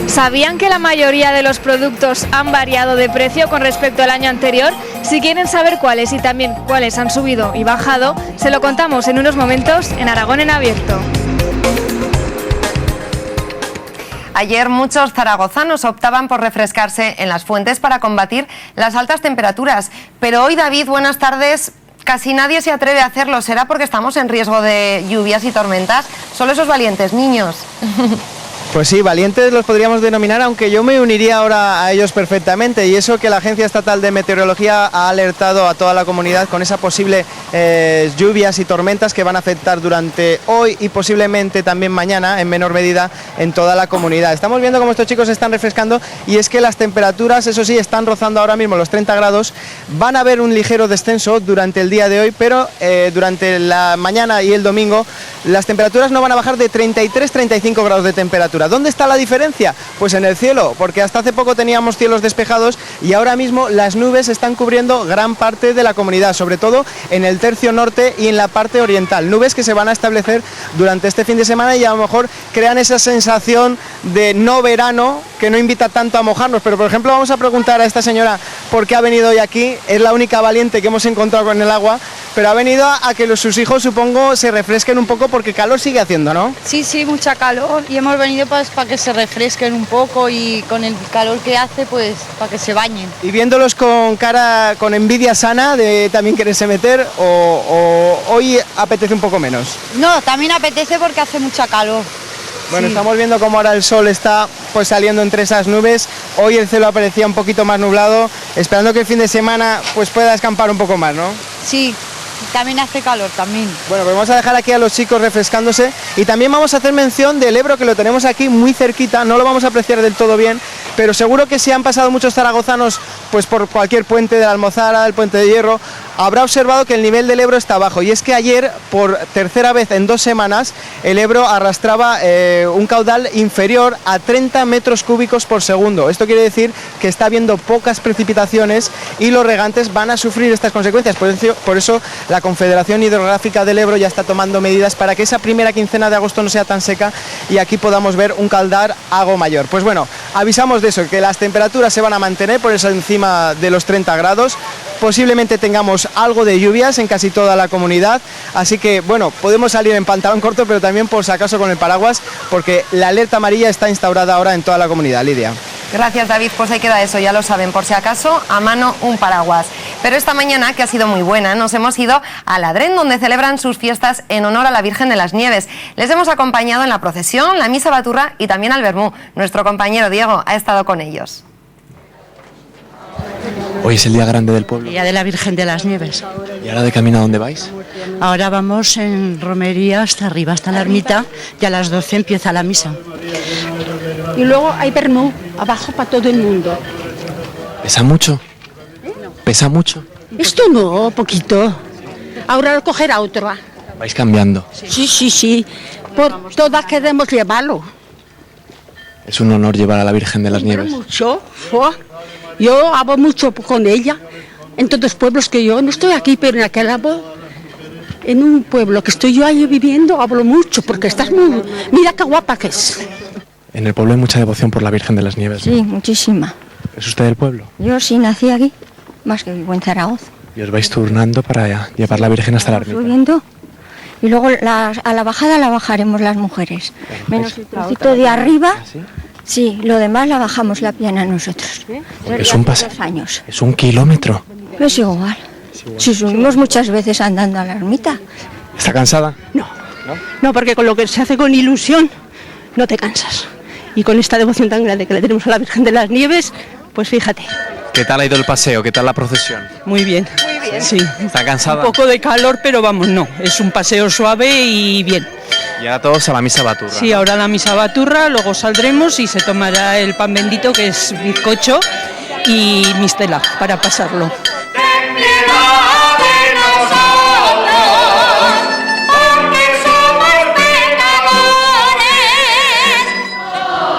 ¿Sabían que la mayoría de los productos han variado de precio con respecto al año anterior? Si quieren saber cuáles y también cuáles han subido y bajado, se lo contamos en unos momentos en Aragón en Abierto. Ayer muchos zaragozanos optaban por refrescarse en las fuentes para combatir las altas temperaturas. Pero hoy, David, buenas tardes. Casi nadie se atreve a hacerlo. ¿Será porque estamos en riesgo de lluvias y tormentas? Solo esos valientes, niños. Pues sí, valientes los podríamos denominar, aunque yo me uniría ahora a ellos perfectamente, y eso que la Agencia Estatal de Meteorología ha alertado a toda la comunidad con esa posible lluvias y tormentas que van a afectar durante hoy y posiblemente también mañana, en menor medida, en toda la comunidad. Estamos viendo cómo estos chicos se están refrescando, y es que las temperaturas, eso sí, están rozando ahora mismo los 30 grados, van a haber un ligero descenso durante el día de hoy, pero durante la mañana y el domingo las temperaturas no van a bajar de 33-35 grados de temperatura. ¿Dónde está la diferencia? Pues en el cielo, porque hasta hace poco teníamos cielos despejados y ahora mismo las nubes están cubriendo gran parte de la comunidad, sobre todo en el tercio norte y en la parte oriental. Nubes que se van a establecer durante este fin de semana y a lo mejor crean esa sensación de no verano que no invita tanto a mojarnos. Pero por ejemplo vamos a preguntar a esta señora por qué ha venido hoy aquí. Es la única valiente que hemos encontrado con el agua, pero ha venido a que sus hijos, supongo, se refresquen un poco porque calor sigue haciendo, ¿no? Sí, mucha calor, y hemos venido pues para que se refresquen un poco, y con el calor que hace pues para que se bañen. Y viéndolos con cara, con envidia sana de también quererse meter, o hoy apetece un poco menos. No, también apetece porque hace mucha calor. Bueno, sí. Estamos viendo cómo ahora el sol está pues saliendo entre esas nubes. Hoy el cielo aparecía un poquito más nublado, esperando que el fin de semana pues pueda escampar un poco más, ¿no? Sí. También hace calor, también. Bueno, pues vamos a dejar aquí a los chicos refrescándose, y también vamos a hacer mención del Ebro, que lo tenemos aquí muy cerquita. No lo vamos a apreciar del todo bien, pero seguro que si han pasado muchos zaragozanos pues por cualquier puente de la Almozara, el Puente de Hierro, habrá observado que el nivel del Ebro está bajo. Y es que ayer, por tercera vez en 2 semanas, el Ebro arrastraba un caudal inferior a 30 metros cúbicos por segundo. Esto quiere decir que está habiendo pocas precipitaciones y los regantes van a sufrir estas consecuencias. Por eso la Confederación Hidrográfica del Ebro ya está tomando medidas para que esa primera quincena de agosto no sea tan seca y aquí podamos ver un caudal algo mayor. Pues bueno, avisamos de eso, que las temperaturas se van a mantener por eso encima de los 30 grados. Posiblemente tengamos algo de lluvias en casi toda la comunidad, así que bueno, podemos salir en pantalón corto, pero también por si acaso con el paraguas, porque la alerta amarilla está instaurada ahora en toda la comunidad. Lidia. Gracias, David. Pues ahí queda eso, ya lo saben, por si acaso, a mano un paraguas. Pero esta mañana, que ha sido muy buena, nos hemos ido a Ladrén, donde celebran sus fiestas en honor a la Virgen de las Nieves. Les hemos acompañado en la procesión, la misa baturra y también al vermú. Nuestro compañero Diego ha estado con ellos. Hoy es el día grande del pueblo. Día de la Virgen de las Nieves. ¿Y ahora de camino a dónde vais? Ahora vamos en romería hasta arriba, hasta la ermita, y a las 12 empieza la misa. Y luego hay vermú abajo para todo el mundo. ¿Pesa mucho? ¿Pesa mucho? Esto no, poquito. Ahora lo cogerá otro. Vais cambiando. Sí. Por todas queremos llevarlo. Es un honor llevar a la Virgen de las Nieves. Mucho. Yo hablo mucho con ella. En todos los pueblos que yo no estoy aquí, pero en aquel lado, en un pueblo que estoy yo ahí viviendo, hablo mucho porque estás muy... Mira qué guapa que es. En el pueblo hay mucha devoción por la Virgen de las Nieves, ¿no? Sí, muchísima. ¿Es usted del pueblo? Yo sí nací aquí, más que vivo en Zaragoza. Y os vais turnando para llevar la Virgen hasta la ermita. Subiendo, y luego a la bajada la bajaremos las mujeres. Menos el trocito de arriba, sí, lo demás la bajamos la piana nosotros. Es un paseo. Es 1 kilómetro. Es igual. Si subimos muchas veces andando a la ermita. ¿Está cansada? No, porque con lo que se hace con ilusión, no te cansas. Y con esta devoción tan grande que le tenemos a la Virgen de las Nieves, pues fíjate. ¿Qué tal ha ido el paseo? ¿Qué tal la procesión? Muy bien. Sí. ¿Está cansada? Un poco de calor, pero vamos, no. Es un paseo suave y bien. Y ahora todos a la misa baturra. Sí, ahora la misa baturra, luego saldremos y se tomará el pan bendito, que es bizcocho y mistela, para pasarlo.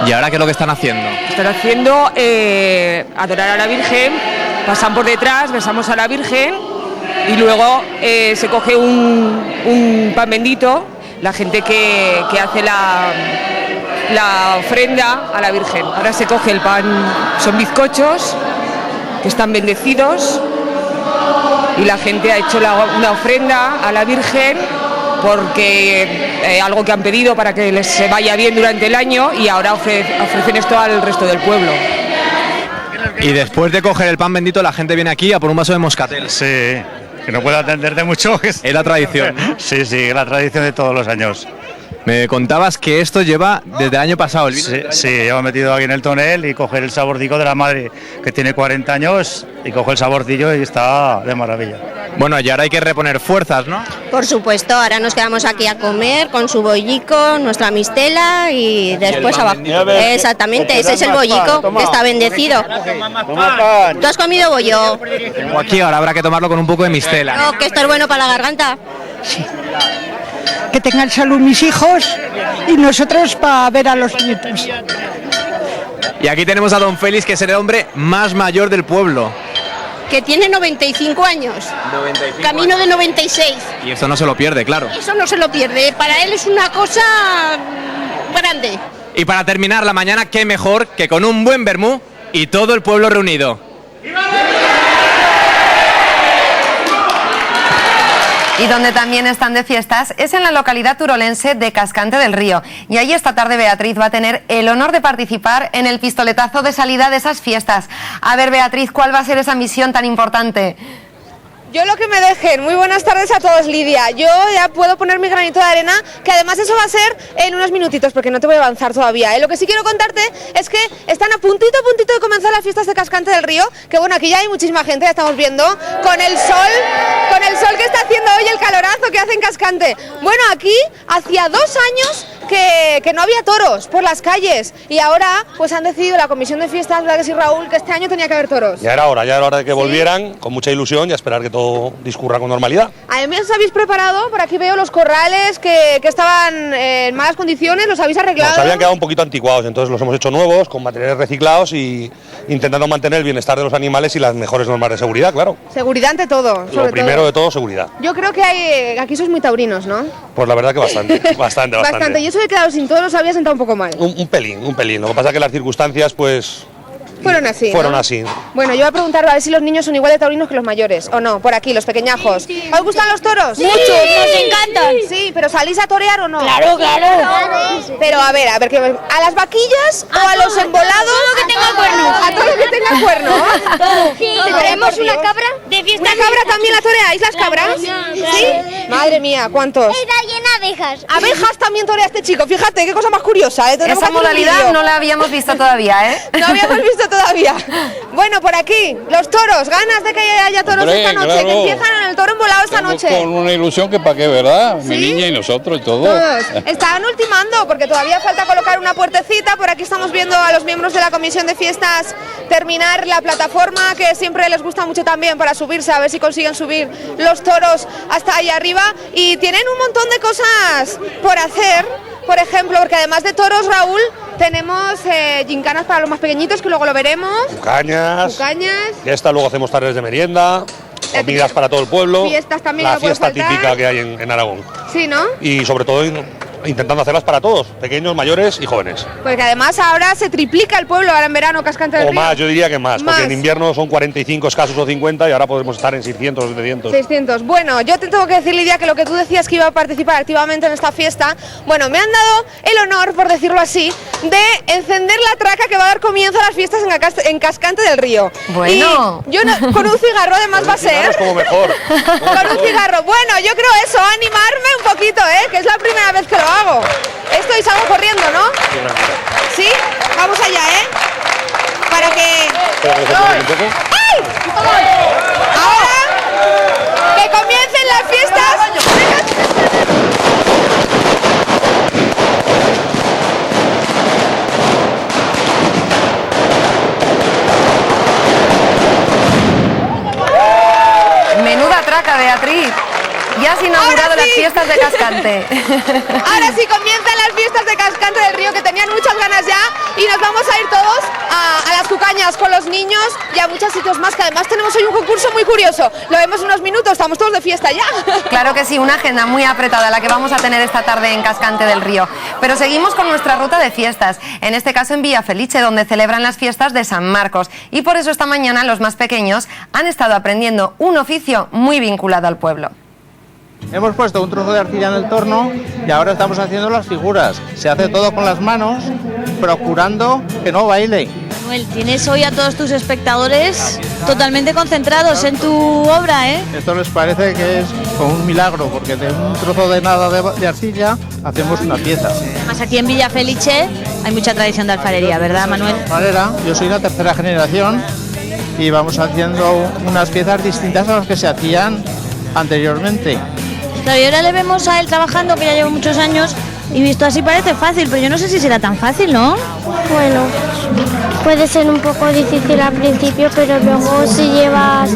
¿Y ahora qué es lo que están haciendo? Están haciendo adorar a la Virgen, pasan por detrás, besamos a la Virgen y luego se coge un pan bendito. La gente que hace la ofrenda a la Virgen. Ahora se coge el pan, son bizcochos que están bendecidos y la gente ha hecho una ofrenda a la Virgen porque algo que han pedido para que les vaya bien durante el año y ahora ofrecen esto al resto del pueblo. Y después de coger el pan bendito, la gente viene aquí a por un vaso de moscatel. Sí, que no puedo atenderte mucho. Es la tradición, ¿no? Sí, es la tradición de todos los años. Me contabas que esto lleva desde el año pasado el vino. Sí, llevo metido aquí en el tonel y coger el saborcico de la madre que tiene 40 años y cojo el saborcillo y está de maravilla. Bueno, y ahora hay que reponer fuerzas, ¿no? Por supuesto, ahora nos quedamos aquí a comer con su bollico, nuestra mistela y después abajo. Exactamente, ese es el bollico que está bendecido. ¿Tú has comido bollo? Tengo aquí, ahora habrá que tomarlo con un poco de mistela. No, que esto es bueno para la garganta. Sí. Que tengan salud mis hijos y nosotros para ver a los nietos. Y aquí tenemos a don Félix, que es el hombre más mayor del pueblo. Que tiene 95 años. 95 Camino años. de 96. Y esto no se lo pierde, claro. Eso no se lo pierde. Para él es una cosa grande. Y para terminar la mañana, qué mejor que con un buen vermú y todo el pueblo reunido. Y donde también están de fiestas es en la localidad turolense de Cascante del Río. Y ahí esta tarde Beatriz va a tener el honor de participar en el pistoletazo de salida de esas fiestas. A ver, Beatriz, ¿cuál va a ser esa misión tan importante? Yo lo que me dejen. Muy buenas tardes a todos, Lidia. Yo ya puedo poner mi granito de arena, que además eso va a ser en unos minutitos, porque no te voy a avanzar todavía, ¿eh? Lo que sí quiero contarte es que están a puntito de comenzar las fiestas de Cascante del Río, que bueno, aquí ya hay muchísima gente, ya estamos viendo, con el sol que está haciendo hoy, el calorazo que hace en Cascante. Bueno, aquí hacía 2 años que no había toros por las calles y ahora pues han decidido la comisión de fiestas, ¿verdad que sí, Raúl? Que este año tenía que haber toros. Ya era hora de que volvieran, con mucha ilusión y a esperar que todo discurra con normalidad. Además os habéis preparado, por aquí veo los corrales que estaban en malas condiciones, los habéis arreglado. Nos habían quedado un poquito anticuados, entonces los hemos hecho nuevos, con materiales reciclados y intentando mantener el bienestar de los animales y las mejores normas de seguridad, claro. Seguridad ante todo. Lo primero de todo, seguridad. Yo creo que aquí sois muy taurinos, ¿no? Pues la verdad que bastante. Y eso de quedado sin toros había sentado un poco mal. Un pelín. Lo que pasa es que las circunstancias, pues... Fueron así. Bueno, yo voy a preguntar a ver si los niños son igual de taurinos que los mayores, o no, por aquí, los pequeñajos. Sí. ¿Os gustan los toros? Sí, nos encantan. Sí, pero ¿salís a torear o no? Claro. Pero a ver, ¿a las vaquillas o a los embolados? A todo lo que tenga cuerno. A todo lo que tenga cuerno. Sí, tenemos una cabra de fiesta. ¿Una cabra también la toreáis, las cabras? ¿Sí? Madre mía, ¿cuántos? Está llena de abejas. Abejas también torea este chico, fíjate, qué cosa más curiosa. Esa modalidad no la habíamos visto todavía, ¿eh? No habíamos visto todavía. Bueno, por aquí, los toros, ganas de que haya toros esta noche, claro. Que empiezan en el toro embolado esta noche. Con una ilusión que para qué, ¿verdad? ¿Sí? Mi niña y nosotros y todo. Todos. Están ultimando porque todavía falta colocar una puertecita. Por aquí estamos viendo a los miembros de la comisión de fiestas terminar la plataforma, que siempre les gusta mucho también para subirse, a ver si consiguen subir los toros hasta ahí arriba. Y tienen un montón de cosas por hacer. Por ejemplo, porque además de toros, Raúl, tenemos gincanas para los más pequeñitos, que luego lo veremos. Cucañas. Ya está, luego hacemos tardes de merienda, comidas para todo el pueblo. Fiestas también. La fiesta típica que hay en Aragón. Sí, ¿no? Y sobre todo intentando hacerlas para todos, pequeños, mayores y jóvenes. Porque además ahora se triplica el pueblo, ahora en verano, Cascante del Río. O más, yo diría que más, porque en invierno son 45 escasos o 50 y ahora podemos estar en 600 o 700. 600. Bueno, yo te tengo que decir, Lidia, que lo que tú decías que iba a participar activamente en esta fiesta, bueno, me han dado el honor, por decirlo así, de encender la traca que va a dar comienzo a las fiestas en Cascante del Río. Bueno. Y yo con un cigarro además va a ser. Como mejor. Con un cigarro. Bueno, yo creo eso, animarme un poquito, que es la primera vez que lo hago. Esto y salgo corriendo, ¿no? ¿Sí? Vamos allá, Para que... ¡Ay! Ahora, que comiencen las fiestas. Menuda traca, Beatriz. Ya has inaugurado las fiestas de Cascante. Cascante. Ahora sí comienzan las fiestas de Cascante del Río, que tenían muchas ganas ya, y nos vamos a ir todos a las Cucañas con los niños y a muchos sitios más, que además tenemos hoy un concurso muy curioso. Lo vemos en unos minutos, estamos todos de fiesta ya. Claro que sí, una agenda muy apretada la que vamos a tener esta tarde en Cascante del Río. Pero seguimos con nuestra ruta de fiestas, en este caso en Villafelice, donde celebran las fiestas de San Marcos. Y por eso esta mañana los más pequeños han estado aprendiendo un oficio muy vinculado al pueblo. Hemos puesto un trozo de arcilla en el torno y ahora estamos haciendo las figuras. Se hace todo con las manos, procurando que no baile. Manuel, tienes hoy a todos tus espectadores totalmente concentrados en tu obra, ¿eh? Esto les parece que es como un milagro, porque de un trozo de nada de arcilla hacemos una pieza. Además, aquí en Villafelice hay mucha tradición de alfarería, ¿verdad, Manuel? Yo soy la tercera generación y vamos haciendo unas piezas distintas a las que se hacían anteriormente. Claro, y ahora le vemos a él trabajando, que ya lleva muchos años, y visto así parece fácil, pero yo no sé si será tan fácil, ¿no? Bueno, puede ser un poco difícil al principio, pero luego si llevas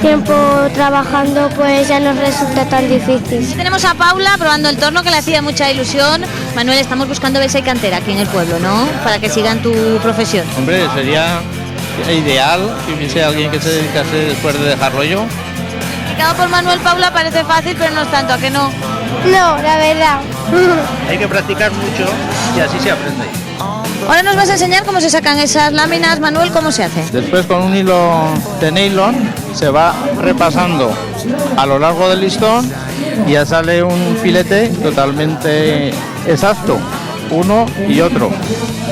tiempo trabajando, pues ya no resulta tan difícil. Aquí tenemos a Paula probando el torno, que le hacía mucha ilusión. Manuel, estamos buscando besa y cantera aquí en el pueblo, ¿no? Para que sigan tu profesión. Hombre, sería ideal que hubiese alguien que se dedicase después de dejarlo yo. Por Manuel, Paula, parece fácil, pero no es tanto, ¿a que no? No, la verdad. Hay que practicar mucho y así se aprende. Ahora nos vas a enseñar cómo se sacan esas láminas, Manuel, ¿cómo se hace? Después con un hilo de nylon se va repasando a lo largo del listón y ya sale un filete totalmente exacto, uno y otro.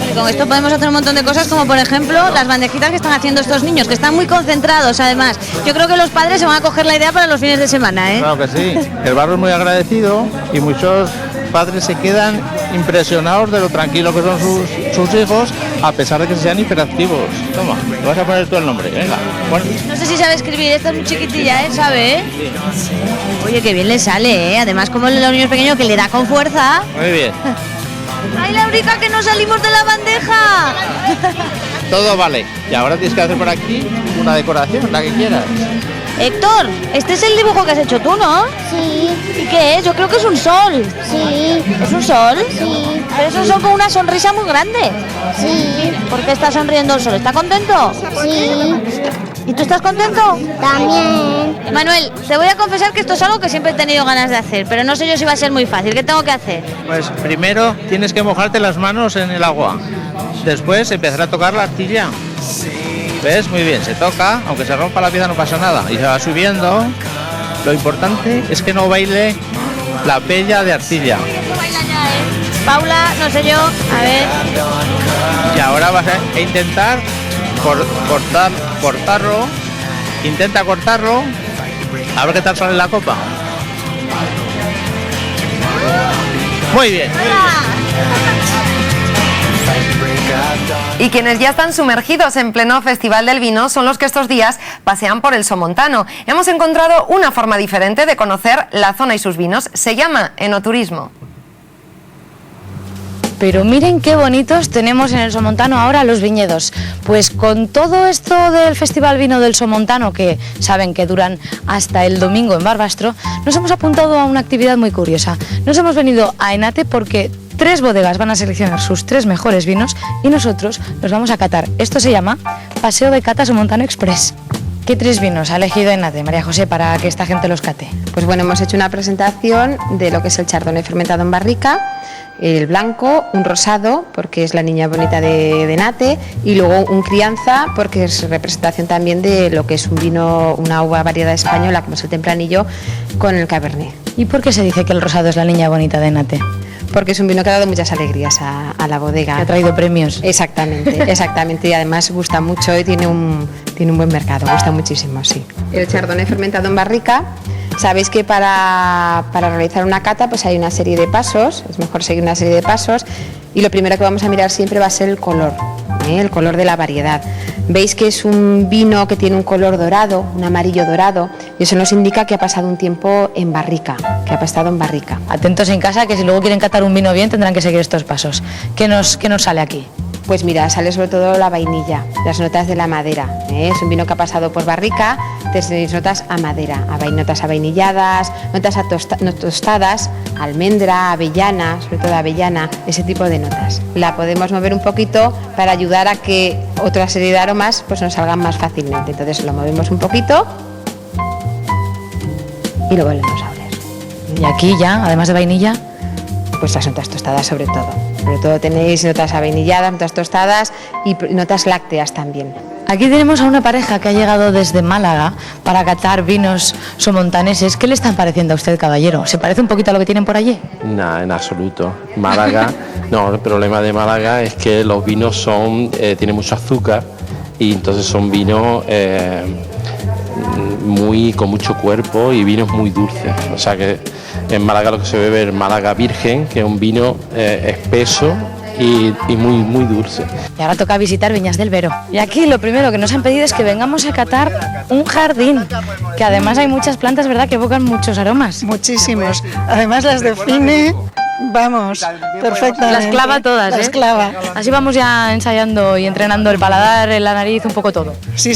Y con esto podemos hacer un montón de cosas, como por ejemplo las bandejitas que están haciendo estos niños, que están muy concentrados además. Yo creo que los padres se van a coger la idea para los fines de semana, ¿eh? Claro que sí. El barrio es muy agradecido y muchos padres se quedan impresionados de lo tranquilo que son sus hijos, a pesar de que sean hiperactivos. Toma, te vas a poner tú el nombre, venga. Bueno. No sé si sabe escribir, esta es muy chiquitilla, ¿eh? ¿Sabe? ¿Eh? Oye, qué bien le sale, ¿eh? Además, como los niños pequeños, que le da con fuerza. Muy bien. ¡Ay, Laurica, que no salimos de la bandeja! Todo vale. Y ahora tienes que hacer por aquí una decoración, la que quieras. Héctor, este es el dibujo que has hecho tú, ¿no? Sí. ¿Y qué es? Yo creo que es un sol. Sí. ¿Es un sol? Sí. Pero es un sol con una sonrisa muy grande. Sí. ¿Por qué está sonriendo el sol? ¿Está contento? Sí. ¿Y tú estás contento? También. Manuel, te voy a confesar que esto es algo que siempre he tenido ganas de hacer, pero no sé yo si va a ser muy fácil. ¿Qué tengo que hacer? Pues primero tienes que mojarte las manos en el agua. Después empezar a tocar la arcilla. ¿Ves? Muy bien, se toca, aunque se rompa la pieza no pasa nada. Y se va subiendo. Lo importante es que no baile la pella de arcilla. Paula, no sé yo, a ver. Y ahora vas a intentar cortarlo. Intenta cortarlo. A ver qué tal sale la copa. Muy bien. Y quienes ya están sumergidos en pleno Festival del Vino son los que estos días pasean por el Somontano. Hemos encontrado una forma diferente de conocer la zona y sus vinos. Se llama enoturismo. Pero miren qué bonitos tenemos en el Somontano ahora los viñedos. Pues con todo esto del Festival Vino del Somontano, que saben que duran hasta el domingo en Barbastro, nos hemos apuntado a una actividad muy curiosa. Nos hemos venido a Enate porque 3 bodegas van a seleccionar sus 3 mejores vinos y nosotros los vamos a catar. Esto se llama Paseo de Cata Somontano Express. ¿Qué 3 vinos ha elegido Enate, María José, para que esta gente los cate? Pues bueno, hemos hecho una presentación de lo que es el chardonnay fermentado en barrica, el blanco, un rosado, porque es la niña bonita de Enate, y luego un crianza, porque es representación también de lo que es un vino, una uva variedad española, como es el tempranillo, con el cabernet. ¿Y por qué se dice que el rosado es la niña bonita de Enate? Porque es un vino que ha dado muchas alegrías a la bodega. Que ha traído premios. Exactamente, exactamente, y además gusta mucho y tiene un buen mercado, gusta muchísimo, sí. El chardonnay fermentado en barrica, sabéis que para realizar una cata pues hay una serie de pasos, es mejor seguir una serie de pasos, y lo primero que vamos a mirar siempre va a ser el color de la variedad. Veis que es un vino que tiene un color dorado, un amarillo dorado, y eso nos indica que ha pasado un tiempo en barrica, Atentos en casa, que si luego quieren catar un vino bien tendrán que seguir estos pasos. ¿Qué nos sale aquí? Pues mira, sale sobre todo la vainilla, las notas de la madera, ¿eh? Es un vino que ha pasado por barrica, tenéis notas a madera, notas avainilladas, notas a tostadas, almendra, avellana, sobre todo avellana, ese tipo de notas. La podemos mover un poquito para ayudar a que otra serie de aromas pues nos salgan más fácilmente. Entonces lo movemos un poquito y lo volvemos a oler. Y aquí ya, además de vainilla, pues las notas tostadas sobre todo. Sobre todo tenéis notas avainilladas, notas tostadas y notas lácteas también. Aquí tenemos a una pareja que ha llegado desde Málaga para catar vinos somontaneses. ¿Qué le están pareciendo a usted, caballero? ¿Se parece un poquito a lo que tienen por allí? Nada, en absoluto. Málaga, no, el problema de Málaga es que los vinos tienen mucho azúcar y entonces son vinos con mucho cuerpo y vinos muy dulces. O sea que en Málaga lo que se bebe es Málaga Virgen, que es un vino espeso y muy dulce. Y ahora toca visitar Viñas del Vero. Y aquí lo primero que nos han pedido es que vengamos a catar un jardín, que además hay muchas plantas, ¿verdad?, que evocan muchos aromas. Muchísimos. Además las define, vamos, perfectamente. Las clava todas, Las clava. Así vamos ya ensayando y entrenando el paladar, la nariz, un poco todo. Sí.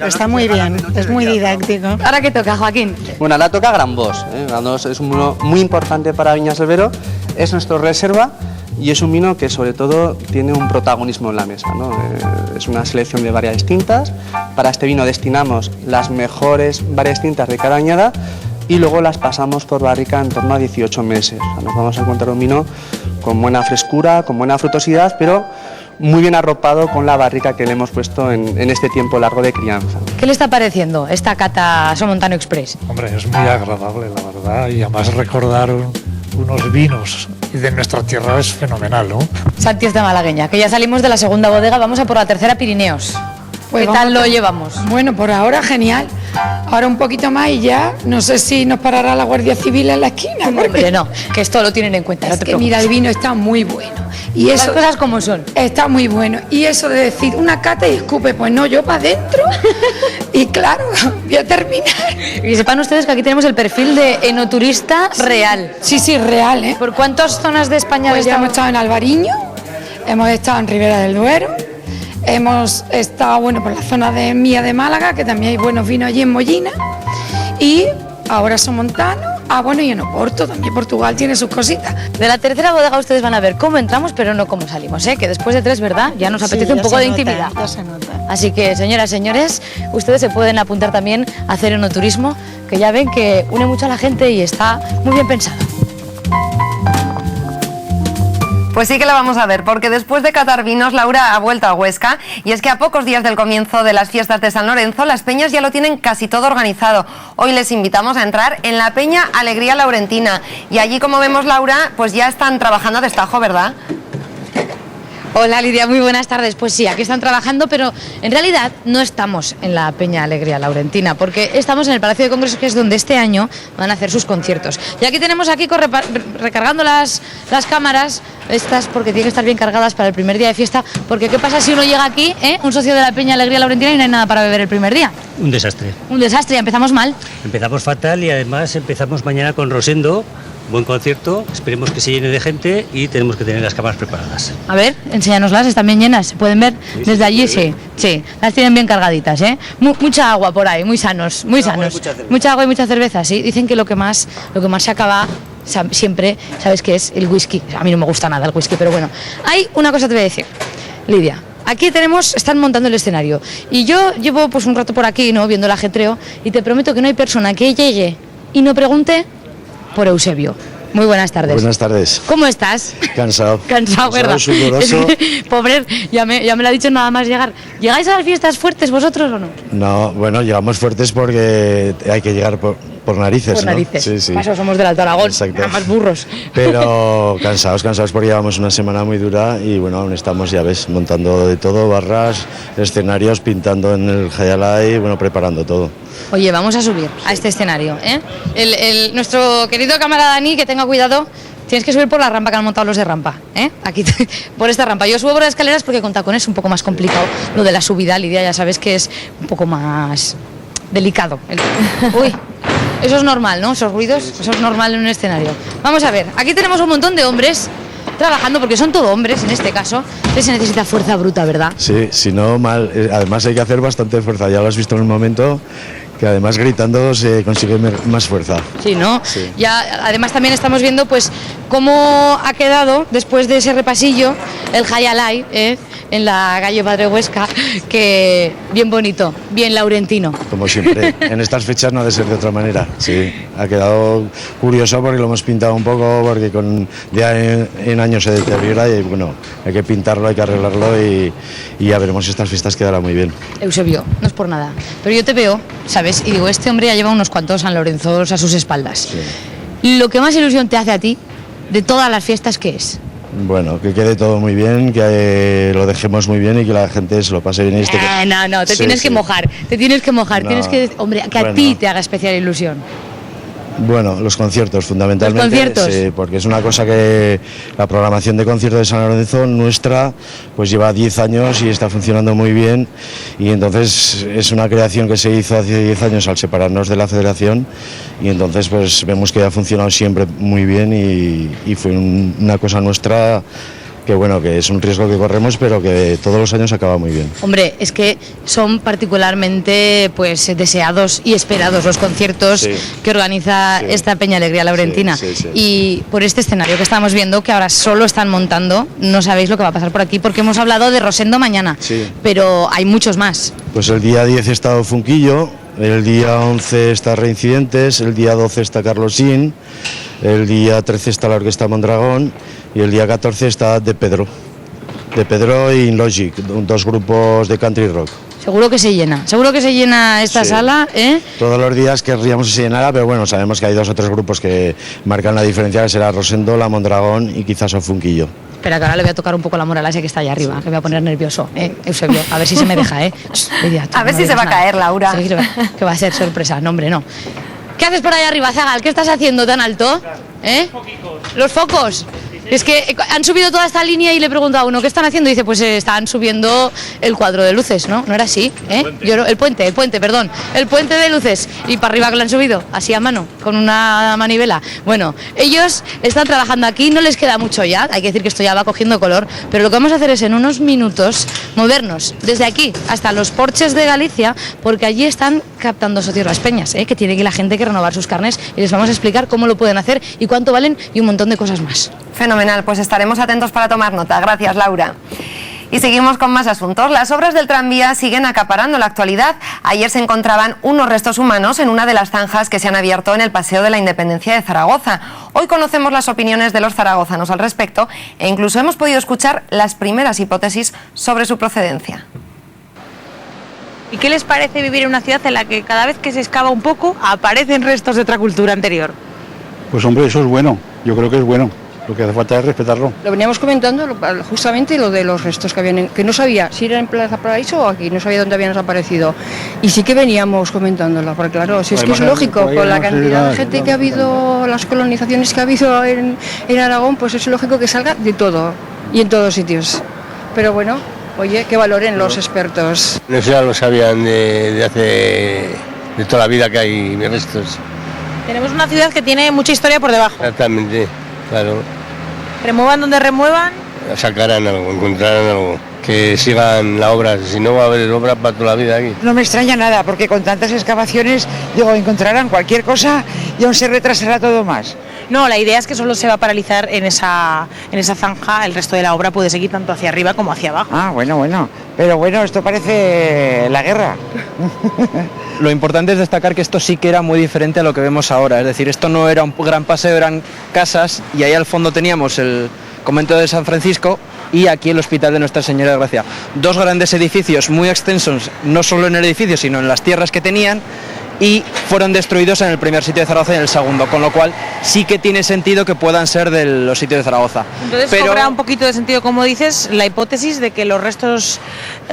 Está muy bien, es muy didáctico. ¿Ahora qué toca, Joaquín? Bueno, ahora toca Gran Bosch. Gran Bosch es un vino muy importante para Viñas del Vero, es nuestro reserva y es un vino que sobre todo tiene un protagonismo en la mesa, ¿no? Es una selección de variedades tintas. Para este vino destinamos las mejores variedades tintas de cada añada y luego las pasamos por barrica en torno a 18 meses. O sea, nos vamos a encontrar un vino con buena frescura, con buena frutosidad, pero muy bien arropado con la barrica que le hemos puesto en este tiempo largo de crianza. ¿Qué le está pareciendo esta cata Somontano Express? Hombre, es muy agradable, la verdad, y además recordar unos vinos de nuestra tierra es fenomenal, ¿no? Santi es de malagueña, que ya salimos de la segunda bodega, vamos a por la tercera Pirineos. Pues ¿Qué tal lo llevamos? Bueno, por ahora genial. Ahora un poquito más y ya no sé si nos parará la Guardia Civil en la esquina. Hombre, no, que esto lo tienen en cuenta. Es que mira, el vino está muy bueno. Y eso, las cosas como son. Está muy bueno. Y eso de decir una cata y escupe, pues no, yo para adentro. Y claro, voy a terminar. Y sepan ustedes que aquí tenemos el perfil de enoturista real. Sí, real, ¿eh? ¿Por cuántas zonas de España pues ya hemos estado en Albariño, hemos estado en Ribera del Duero, hemos estado, bueno, por la zona mía de Málaga, que también hay buenos vinos allí en Mollina, y ahora Somontano, bueno, y en Oporto, también Portugal tiene sus cositas. De la tercera bodega ustedes van a ver cómo entramos, pero no cómo salimos, ¿eh? Que después de 3, ¿verdad?, ya nos apetece un poco de intimidad. Ya se nota. Así que, señoras, señores, ustedes se pueden apuntar también a hacer enoturismo, que ya ven que une mucho a la gente y está muy bien pensado. Pues sí que la vamos a ver, porque después de catar vinos, Laura ha vuelto a Huesca, y es que a pocos días del comienzo de las fiestas de San Lorenzo, las peñas ya lo tienen casi todo organizado. Hoy les invitamos a entrar en la Peña Alegría Laurentina, y allí, como vemos, Laura, pues ya están trabajando a destajo, ¿verdad? Hola Lidia, muy buenas tardes. Pues sí, aquí están trabajando, pero en realidad no estamos en la Peña Alegría Laurentina, porque estamos en el Palacio de Congresos, que es donde este año van a hacer sus conciertos. Y aquí tenemos a Kiko recargando las cámaras, estas porque tienen que estar bien cargadas para el primer día de fiesta, porque ¿qué pasa si uno llega aquí, un socio de la Peña Alegría Laurentina, y no hay nada para beber el primer día? Un desastre. Un desastre, empezamos mal. Empezamos fatal y además empezamos mañana con Rosendo. Buen concierto, esperemos que se llene de gente y tenemos que tener las cámaras preparadas. A ver, enséñanoslas, están bien llenas, ¿se pueden ver desde allí? Sí, las tienen bien cargaditas, ¿eh? Mucha agua por ahí, muy sanos, muy sanos. Mucha agua y mucha cerveza, sí. Dicen que lo que más se acaba siempre, ¿sabes qué es? El whisky. A mí no me gusta nada el whisky, pero bueno. Hay una cosa que te voy a decir, Lidia. Aquí están montando el escenario y yo llevo pues un rato por aquí, ¿no?, viendo el ajetreo, y te prometo que no hay persona que llegue y no pregunte por Eusebio. Muy buenas tardes. Buenas tardes. ¿Cómo estás? Cansado. Cansado, ¿verdad? Sudoroso. Pobre, ya me lo ha dicho nada más llegar. ¿Llegáis a las fiestas fuertes vosotros o no? No, bueno, llegamos fuertes porque hay que llegar por narices, por narices, ¿no? Sí. Paso, somos del Alto Aragón, exacto. Más burros. Pero cansados porque llevamos una semana muy dura y bueno, aún estamos, ya ves, montando de todo, barras, escenarios, pintando en el Hayalay, bueno, preparando todo. Oye, vamos a subir a este escenario, ¿eh? Nuestro querido camarada Dani, que tenga cuidado, tienes que subir por la rampa que han montado los de rampa, ¿eh? Aquí, por esta rampa. Yo subo por las escaleras porque con tacones es un poco más complicado. Lo de la subida, Lidia, ya sabes que es un poco más delicado. Uy, eso es normal, ¿no? Esos ruidos, eso es normal en un escenario. Vamos a ver, aquí tenemos un montón de hombres trabajando, porque son todo hombres en este caso, entonces se necesita fuerza bruta, ¿verdad? Sí, si no mal, además hay que hacer bastante fuerza, ya lo has visto en un momento, que además gritando se consigue más fuerza. Sí, ¿no? Sí. Ya, además también estamos viendo pues cómo ha quedado después de ese repasillo el Hayalay, en la calle Padre Huesca, que bien bonito, bien laurentino. Como siempre, en estas fechas no ha de ser de otra manera. Sí, ha quedado curioso porque lo hemos pintado un poco, porque con día en años se deteriora y bueno, hay que pintarlo, hay que arreglarlo y ya veremos si estas fiestas quedará muy bien. Eusebio, no es por nada, pero yo te veo, ¿sabes? Y digo, este hombre ya lleva unos cuantos San Lorenzos a sus espaldas. Sí. Lo que más ilusión te hace a ti de todas las fiestas, ¿qué es? Bueno, que quede todo muy bien, que lo dejemos muy bien y que la gente se lo pase bien. No, te tienes que mojar, No, tienes que, hombre, que a ti te haga especial ilusión. Bueno, los conciertos fundamentalmente. ¿Los conciertos? Sí, porque es una cosa que la programación de conciertos de San Lorenzo nuestra pues lleva 10 años y está funcionando muy bien, y entonces es una creación que se hizo hace 10 años al separarnos de la federación, y entonces pues vemos que ha funcionado siempre muy bien y fue una cosa nuestra que bueno, que es un riesgo que corremos, pero que todos los años acaba muy bien. Hombre, es que son particularmente pues deseados y esperados los conciertos que organiza esta Peña Alegría Laurentina. Y por este escenario que estamos viendo, que ahora solo están montando, no sabéis lo que va a pasar por aquí, porque hemos hablado de Rosendo mañana, pero hay muchos más. Pues el día 10 está Funquillo, el día 11 está Reincidentes, el día 12 está Carlosín, el día 13 está la Orquesta Mondragón y el día 14 está De Pedro y Inlogic, dos grupos de country rock. Seguro que se llena esta sala, ¿eh? Todos los días querríamos que se llenara, pero bueno, sabemos que hay 2 o 3 grupos que marcan la diferencia, que será Rosendo, la Mondragón y quizás Ofunquillo. Espera, que ahora le voy a tocar un poco la moral a ese que está allá arriba, que voy a poner nervioso, Eusebio, a ver si se me deja, Lidia, a ver si se va a caer, Laura. Sí, que va a ser sorpresa, no hombre, no. ¿Qué haces por allá arriba, Zagal? ¿Qué estás haciendo tan alto? Los focos. Es que han subido toda esta línea y le he preguntado a uno, ¿qué están haciendo? Y dice, pues están subiendo el cuadro de luces, ¿no? ¿No era así? El puente de luces. Y para arriba que lo han subido, así a mano, con una manivela. Bueno, ellos están trabajando aquí, no les queda mucho ya, hay que decir que esto ya va cogiendo color, pero lo que vamos a hacer es en unos minutos movernos desde aquí hasta los porches de Galicia, porque allí están captando socios las peñas, que tiene que la gente que renovar sus carnes, y les vamos a explicar cómo lo pueden hacer y cuánto valen y un montón de cosas más. Fenomenal, pues estaremos atentos para tomar nota. Gracias, Laura. Y seguimos con más asuntos. Las obras del tranvía siguen acaparando la actualidad. Ayer se encontraban unos restos humanos en una de las zanjas que se han abierto en el Paseo de la Independencia de Zaragoza. Hoy conocemos las opiniones de los zaragozanos al respecto e incluso hemos podido escuchar las primeras hipótesis sobre su procedencia. ¿Y qué les parece vivir en una ciudad en la que cada vez que se excava un poco aparecen restos de otra cultura anterior? Pues hombre, eso es bueno, yo creo que es bueno. Lo que hace falta es respetarlo. Lo veníamos comentando justamente lo de los restos que habían, que no sabía si era en Plaza Paraíso o aquí, no sabía dónde habían desaparecido. Y sí que veníamos comentándolo, porque claro, si es que es lógico, con la cantidad de gente que ha habido, las colonizaciones que ha habido en Aragón, pues es lógico que salga de todo y en todos sitios. Pero bueno, oye, que valoren los expertos. No sé, ya lo sabían de toda la vida que hay restos. Tenemos una ciudad que tiene mucha historia por debajo. Exactamente, claro. Remuevan donde remuevan. Sacarán algo, encontrarán algo. Que sigan la obra, si no va a haber obra para toda la vida aquí. No me extraña nada, porque con tantas excavaciones, digo, encontrarán cualquier cosa y aún se retrasará todo más. No, la idea es que solo se va a paralizar en esa zanja, el resto de la obra puede seguir tanto hacia arriba como hacia abajo. Ah, bueno, pero bueno, esto parece la guerra. Lo importante es destacar que esto sí que era muy diferente a lo que vemos ahora, es decir, esto no era un gran paseo, eran casas y ahí al fondo teníamos el convento de San Francisco y aquí el Hospital de Nuestra Señora de Gracia. 2 grandes edificios muy extensos, no solo en el edificio, sino en las tierras que tenían, y fueron destruidos en el primer sitio de Zaragoza y en el segundo, con lo cual sí que tiene sentido que puedan ser de los sitios de Zaragoza. Entonces cobra un poquito de sentido, como dices, la hipótesis de que los restos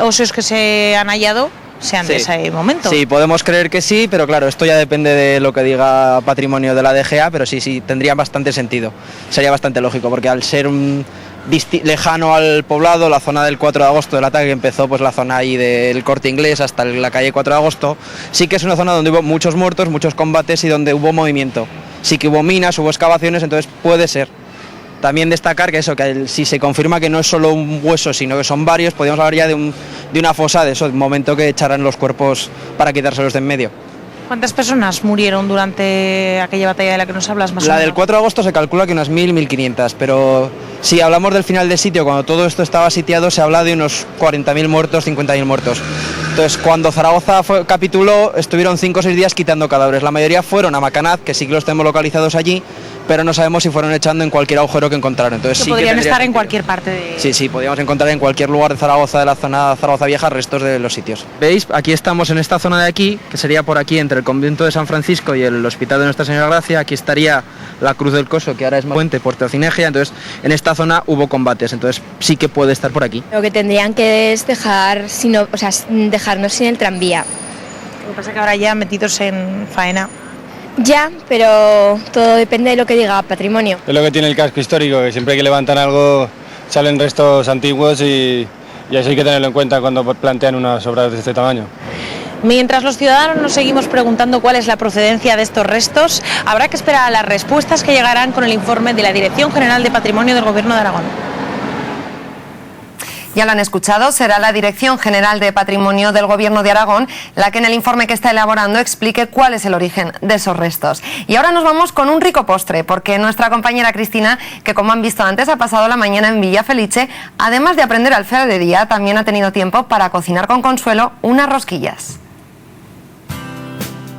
óseos que se han hallado sean de ese momento. Sí, podemos creer que sí, pero claro, esto ya depende de lo que diga Patrimonio de la DGA, pero sí, tendría bastante sentido. Sería bastante lógico, porque al ser lejano al poblado, la zona del 4 de agosto del ataque, empezó pues la zona ahí del Corte Inglés hasta la calle 4 de agosto, sí que es una zona donde hubo muchos muertos, muchos combates y donde hubo movimiento. Sí que hubo minas, hubo excavaciones, entonces puede ser. También destacar que eso, que si se confirma que no es solo un hueso, sino que son varios, podríamos hablar ya de una fosa, de eso, el momento que echarán los cuerpos para quitárselos de en medio. ¿Cuántas personas murieron durante aquella batalla de la que nos hablas más o menos? La del 4 de agosto se calcula que unas 1.000, 1.500, pero si hablamos del final del sitio, cuando todo esto estaba sitiado, se habla de unos 40.000 muertos, 50.000 muertos. Entonces, cuando Zaragoza capituló, estuvieron 5 o 6 días quitando cadáveres. La mayoría fueron a Macanaz, que sí que los tenemos localizados allí, pero no sabemos si fueron echando en cualquier agujero que encontraron. Entonces, que sí podrían estar en sentido. cualquier parte de... Sí, podríamos encontrar en cualquier lugar de Zaragoza, de la zona de Zaragoza Vieja, restos de los sitios. ¿Veis? Aquí estamos en esta zona de aquí, que sería por aquí, entre el convento de San Francisco y el Hospital de Nuestra Señora Gracia. Aquí estaría la Cruz del Coso, que ahora es Puente, Puerto Cinegia. Entonces, en esta zona hubo combates, entonces sí que puede estar por aquí. Lo que tendrían que es dejarnos sin el tranvía. Lo que pasa es que ahora ya metidos en faena. Ya, pero todo depende de lo que diga Patrimonio. Es lo que tiene el casco histórico, que siempre que levantan algo salen restos antiguos y eso hay que tenerlo en cuenta cuando plantean unas obras de este tamaño. Mientras los ciudadanos nos seguimos preguntando cuál es la procedencia de estos restos, habrá que esperar a las respuestas que llegarán con el informe de la Dirección General de Patrimonio del Gobierno de Aragón. Ya lo han escuchado, será la Dirección General de Patrimonio del Gobierno de Aragón la que en el informe que está elaborando explique cuál es el origen de esos restos. Y ahora nos vamos con un rico postre, porque nuestra compañera Cristina, que como han visto antes ha pasado la mañana en Villa Felice, además de aprender alfarería, también ha tenido tiempo para cocinar con Consuelo unas rosquillas.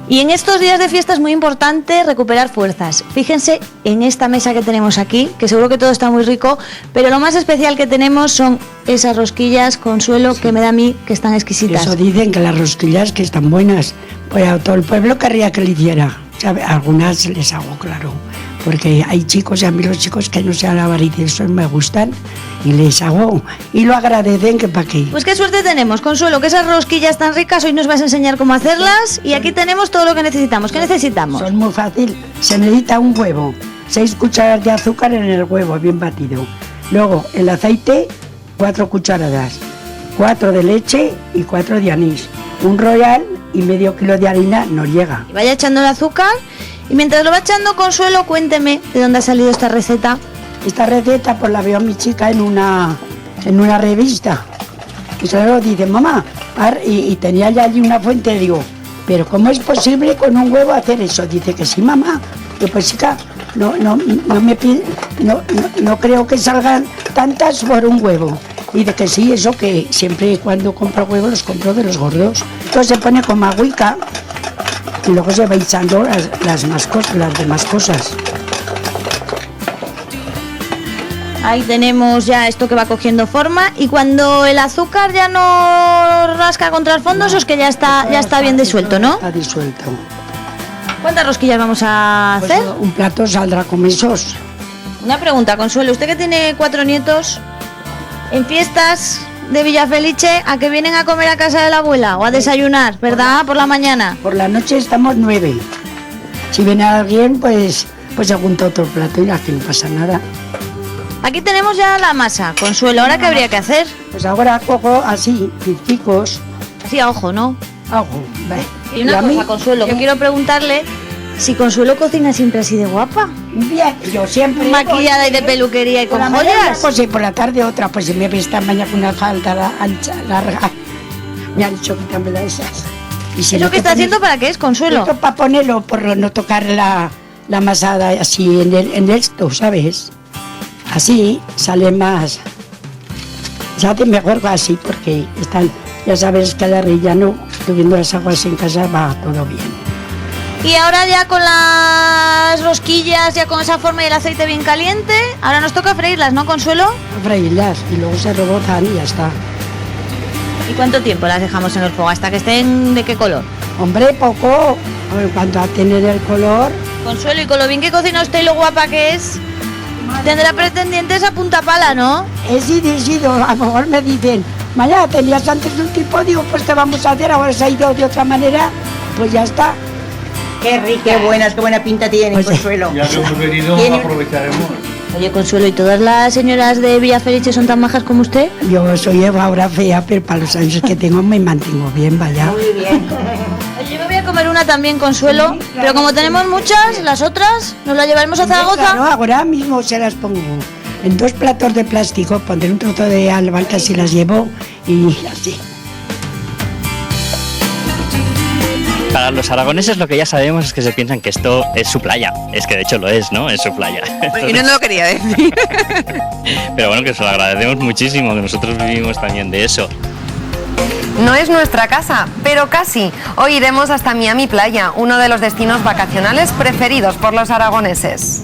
Y en estos días de fiesta es muy importante recuperar fuerzas. Fíjense en esta mesa que tenemos aquí, que seguro que todo está muy rico, pero lo más especial que tenemos son esas rosquillas, Consuelo, que me da a mí que están exquisitas. Eso dicen, que las rosquillas que están buenas. Pues a todo el pueblo querría que le hiciera. ¿Sabe? Algunas les hago, claro, porque hay chicos, y a mí los chicos que no sean avariciosos me gustan y les hago y lo agradecen, que para qué. Pues qué suerte tenemos, Consuelo, que esas rosquillas tan ricas hoy nos vas a enseñar cómo hacerlas y aquí tenemos todo lo que necesitamos. ¿Qué necesitamos? Son muy fácil. Se necesita un huevo, 6 cucharadas de azúcar en el huevo bien batido. Luego el aceite, 4 cucharadas, 4 de leche y 4 de anís. Un royal y medio kilo de harina nos llega. Y vaya echando el azúcar y mientras lo va echando, Consuelo, cuénteme de dónde ha salido esta receta. Esta receta pues la veo a mi chica en una revista. Y se lo dice, mamá, y tenía ya allí una fuente, digo, pero ¿cómo es posible con un huevo hacer eso? Dice que sí, mamá. Yo pues chica, no creo que salgan tantas por un huevo. Y de que sí, eso que siempre cuando compro huevos los compro de los gordos. Entonces se pone como agüica y luego se va echando las demás cosas. Ahí tenemos ya esto que va cogiendo forma y cuando el azúcar ya no rasca contra el fondo, eso es que ya está bien disuelto, ¿no? Está disuelto. ¿Cuántas rosquillas vamos a hacer? Pues un plato saldrá con esos. Una pregunta, Consuelo, usted que tiene 4 nietos, en fiestas de Villa Felice, ¿a qué vienen a comer a casa de la abuela o a desayunar, verdad? Por la mañana. Por la noche estamos 9. Si viene alguien, pues se junta otro plato y aquí no pasa nada. Aquí tenemos ya la masa, Consuelo. ¿Ahora qué habría que hacer? Pues ahora cojo así, picos. Así a ojo, ¿no? A ojo, vale. Y una cosa, Consuelo, yo quiero preguntarle si Consuelo cocina siempre así de guapa. Bien, yo siempre. Maquillada y de peluquería y con joyas. Pues sí, por la tarde otra, pues si me ve esta mañana con una falda ancha, larga. Me ha dicho quítamela esas. Y si ¿Eso que está haciendo para qué es, Consuelo? Esto para ponerlo, por no tocar la masada así en esto, ¿sabes? Así sale más, se hace mejor así porque están, ya sabes que el arrellano, subiendo las aguas en casa va todo bien. Y ahora ya con las rosquillas, ya con esa forma y el aceite bien caliente, ahora nos toca freírlas, ¿no, Consuelo? Freírlas y luego se rebozan y ya está. ¿Y cuánto tiempo las dejamos en el fuego? ¿Hasta que estén de qué color? Hombre, poco, cuando a tener el color. Consuelo, y con lo bien que cocina usted y lo guapa que es, tendrá pretendientes a punta pala, ¿no? He sido, a lo mejor me dicen, mañana tenías antes un tipo, digo, pues te vamos a hacer, ahora se ha ido de otra manera, pues ya está. Qué rica, qué buena pinta tiene, pues, Consuelo. Ya que hemos venido, aprovecharemos. Oye, Consuelo, ¿y todas las señoras de Villa Felice son tan majas como usted? Yo soy ahora fea, pero para los años que tengo me mantengo bien, vaya. Muy bien. Oye, yo me voy a comer una también, Consuelo, sí, claro, pero como tenemos muchas, las otras, ¿nos las llevaremos a Zaragoza? Claro, ahora mismo se las pongo. en 2 platos de plástico, pondré un trozo de albahaca si las llevo y así. Para los aragoneses lo que ya sabemos es que se piensan que esto es su playa. Es que de hecho lo es, ¿no? Es su playa. Y no lo quería decir. Pero bueno, que se lo agradecemos muchísimo, que nosotros vivimos también de eso. No es nuestra casa, pero casi. Hoy iremos hasta Miami Playa, uno de los destinos vacacionales preferidos por los aragoneses.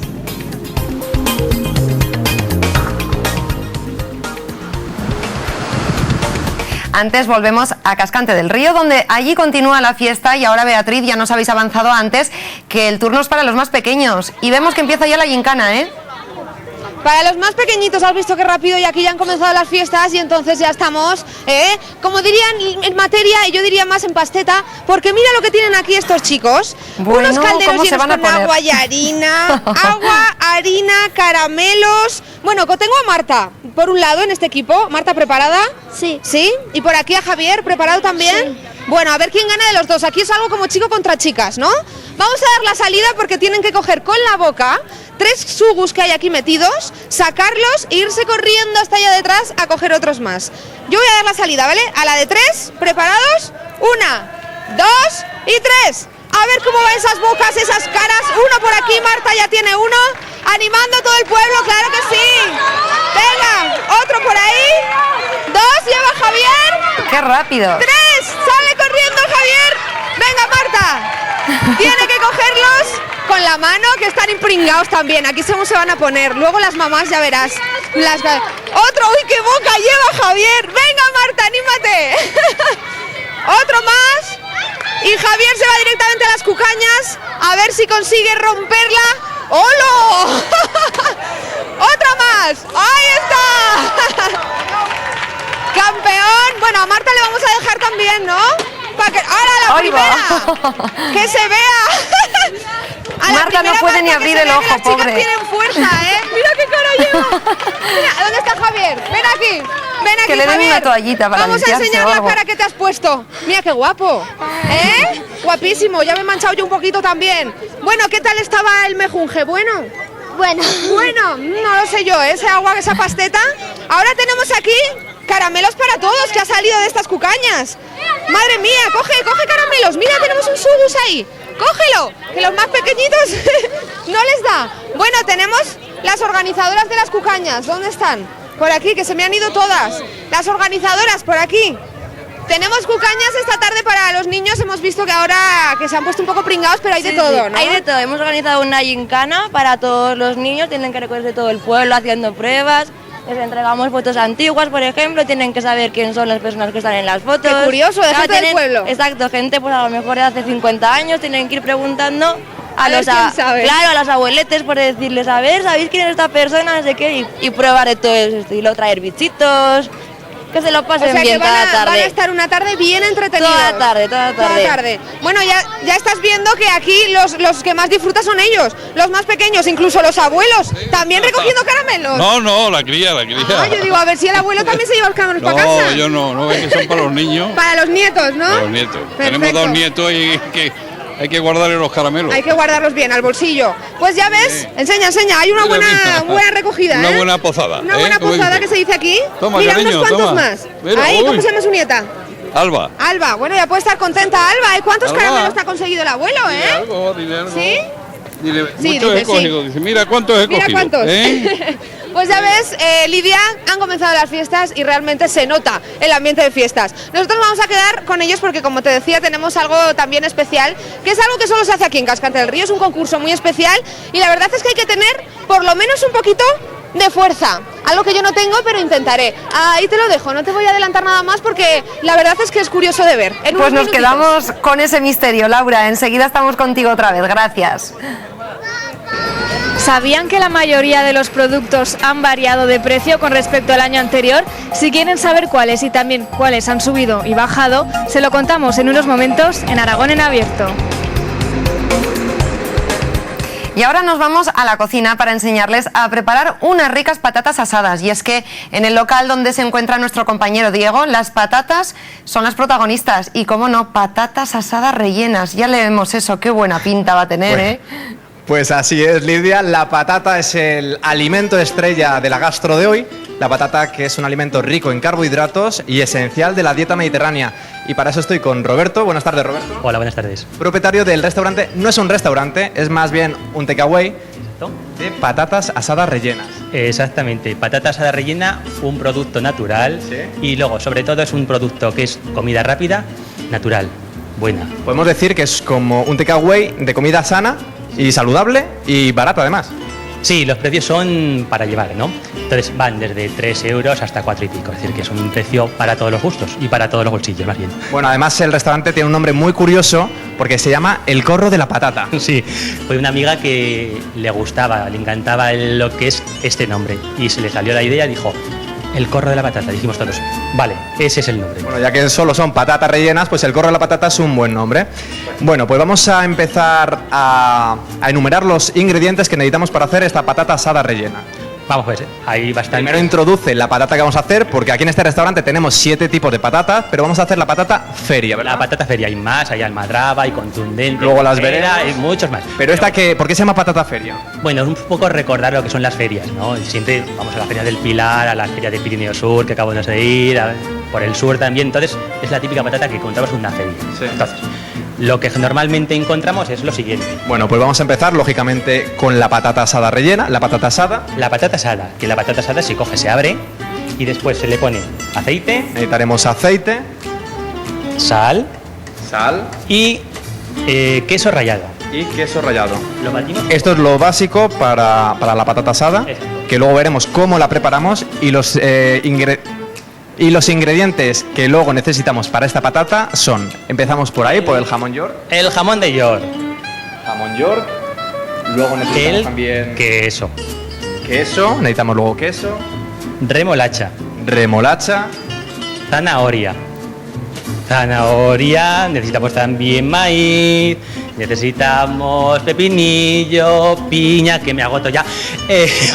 Antes volvemos a Cascante del Río, donde allí continúa la fiesta y ahora, Beatriz, ya nos habéis avanzado antes que el turno es para los más pequeños y vemos que empieza ya la gincana, ¿eh? Para los más pequeñitos, has visto qué rápido y aquí ya han comenzado las fiestas y entonces ya estamos, como dirían en materia, y yo diría más en pasteta, porque mira lo que tienen aquí estos chicos. Bueno, unos calderos llenos con poner? agua y harina, caramelos. Bueno, tengo a Marta, por un lado, en este equipo. Marta, ¿preparada? Sí. ¿Sí? ¿Y por aquí a Javier, preparado también? Sí. Bueno, a ver quién gana de los dos. Aquí es algo como chico contra chicas, ¿no? Vamos a dar la salida porque tienen que coger con la boca 3 sugus que hay aquí metidos, sacarlos e irse corriendo hasta allá detrás a coger otros más. Yo voy a dar la salida, ¿vale? A la de 3, ¿preparados? 1, 2 y 3. A ver cómo van esas bocas, esas caras. Uno por aquí, Marta ya tiene uno. Animando a todo el pueblo, claro que sí. Venga, otro por ahí. 2, lleva Javier. ¡Qué rápido! 3, sale corriendo Javier. Venga, Marta. Tiene que cogerlos con la mano, que están impringados también. Aquí se van a poner. Luego las mamás, ya verás. Otro, uy, qué boca lleva Javier. Venga, Marta, anímate. Otro más. Y Javier se va directamente a las cucañas. A ver si consigue romperla. ¡Holo! ¡Otra más! ¡Ahí está! ¡Campeón! Bueno, a Marta le vamos a dejar también, ¿no? ¡Ahora la primera! ¡Que se vea! Marta no puede ni abrir el ojo, pobre. Tienen fuerza, ¿eh? ¡Mira qué cara lleva! Mira, ¿dónde está Javier? Ven aquí. Ven aquí, que le den Javier. una toallita para Vamos a enseñar la cara que te has puesto. Mira qué guapo. ¿Eh? Guapísimo. Ya me he manchado yo un poquito también. Bueno, ¿qué tal estaba el mejunje? ¿Bueno? Bueno. Bueno, no lo sé yo, ¿eh? Ese agua, esa pasteta. Ahora tenemos aquí caramelos para todos que ha salido de estas cucañas. Madre mía, coge caramelos. Mira, tenemos un sugus ahí. Cógelo, que los más pequeñitos no les da. Bueno, tenemos las organizadoras de las cucañas. ¿Dónde están? Por aquí, que se me han ido todas. Las organizadoras, por aquí. Tenemos cucañas esta tarde para los niños. Hemos visto que ahora que se han puesto un poco pringados, pero hay de todo, ¿no? Hay de todo. Hemos organizado una gincana para todos los niños. Tienen que recorrer todo el pueblo haciendo pruebas. Les entregamos fotos antiguas, por ejemplo. Tienen que saber quién son las personas que están en las fotos. Qué curioso, de gente del pueblo. Exacto, gente pues a lo mejor de hace 50 años. Tienen que ir preguntando a los abueletes por decirles, a ver, ¿sabéis quién es esta persona? No sé qué, y pruebas de todo ese estilo, traer bichitos, que se lo pasen bien toda la tarde. Van a estar una tarde bien entretenidos. Toda la tarde. Bueno, ya estás viendo que aquí los que más disfrutan son ellos, los más pequeños, incluso los abuelos, también recogiendo caramelos. No, la cría. Ah, yo digo, a ver si el abuelo también se lleva los caramelos para casa. No, yo no, es que son para los niños. Para los nietos, ¿no? Para los nietos. Perfecto. Tenemos 2 nietos y hay que guardarle los caramelos. Hay que guardarlos bien al bolsillo. Pues ya ves, enseña, hay una buena recogida, Una buena pozada. Una buena pozada que se dice aquí. Toma, mira, cariño, unos cuantos toma. más. Mira, ahí, ¿cómo se llama su nieta? Alba, bueno, ya puede estar contenta Alba, ¿eh? ¿Cuántos Alba. caramelos te ha conseguido el abuelo, Dile algo. ¿Sí? Dile, Sí, muchos he cogido. Dice, mira cuántos he cogido. Mira cuántos. ¿Eh? Pues ya ves, Lidia, han comenzado las fiestas y realmente se nota el ambiente de fiestas. Nosotros vamos a quedar con ellos porque, como te decía, tenemos algo también especial, que es algo que solo se hace aquí en Cascante del Río. Es un concurso muy especial y la verdad es que hay que tener por lo menos un poquito de fuerza, algo que yo no tengo, pero intentaré. Ahí te lo dejo, no te voy a adelantar nada más porque la verdad es que es curioso de ver. Pues nos quedamos con ese misterio, Laura. Enseguida estamos contigo otra vez. Gracias. ¿Sabían que la mayoría de los productos han variado de precio con respecto al año anterior? Si quieren saber cuáles y también cuáles han subido y bajado, se lo contamos en unos momentos en Aragón en Abierto. Y ahora nos vamos a la cocina para enseñarles a preparar unas ricas patatas asadas. Y es que en el local donde se encuentra nuestro compañero Diego, las patatas son las protagonistas. Y cómo no, patatas asadas rellenas. Ya le vemos eso, qué buena pinta va a tener, Pues así es, Lidia. La patata es el alimento estrella de la gastro de hoy. La patata, que es un alimento rico en carbohidratos y esencial de la dieta mediterránea. Y para eso estoy con Roberto. Buenas tardes, Roberto. Hola, buenas tardes. Propietario del restaurante. No es un restaurante, es más bien un takeaway de patatas asadas rellenas. Exactamente, patata asada rellena, un producto natural. ¿Sí? Y luego, sobre todo, es un producto que es comida rápida, natural, buena. Podemos decir que es como un takeaway de comida sana y saludable y barata además. Sí, los precios son para llevar, ¿no? Entonces van desde 3 euros hasta 4 y pico, es decir, que es un precio para todos los gustos y para todos los bolsillos, más bien. Bueno, además el restaurante tiene un nombre muy curioso porque se llama El Corro de la Patata. Sí, fue una amiga que le gustaba, le encantaba lo que es este nombre y se le salió la idea y dijo, El Corro de la Patata, dijimos todos, vale, ese es el nombre. Bueno, ya que solo son patatas rellenas, pues El Corro de la Patata es un buen nombre. Bueno, pues vamos a empezar a enumerar los ingredientes que necesitamos para hacer esta patata asada rellena. Vamos pues, hay bastante. Primero introduce la patata que vamos a hacer, porque aquí en este restaurante tenemos 7 tipos de patatas, pero vamos a hacer la patata feria, ¿verdad? La patata feria, hay más, hay almadraba, hay contundente. Luego las veremos. Hay muchos más. Pero esta que, ¿por qué se llama patata feria? Bueno, es un poco recordar lo que son las ferias, ¿no? Siempre vamos a la feria del Pilar, a la feria de Pirineo Sur, que acabamos de ir, por el sur también. Entonces, es la típica patata que encontramos en una feria. Sí. Entonces, lo que normalmente encontramos es lo siguiente. Bueno, pues vamos a empezar, lógicamente, con la patata asada rellena, la patata asada. La patata asada, que la patata asada se coge, se abre y después se le pone aceite. Necesitaremos aceite. Sal. Y queso rallado. Y queso rallado. Lo batimos. Esto es lo básico para la patata asada, que luego veremos cómo la preparamos y los ingredientes que luego necesitamos para esta patata son, empezamos por ahí, por el jamón York. El jamón de York. Jamón York. Luego necesitamos también queso. Necesitamos luego queso. Remolacha. Zanahoria. Necesitamos también maíz. Necesitamos pepinillo, piña, que me agoto ya.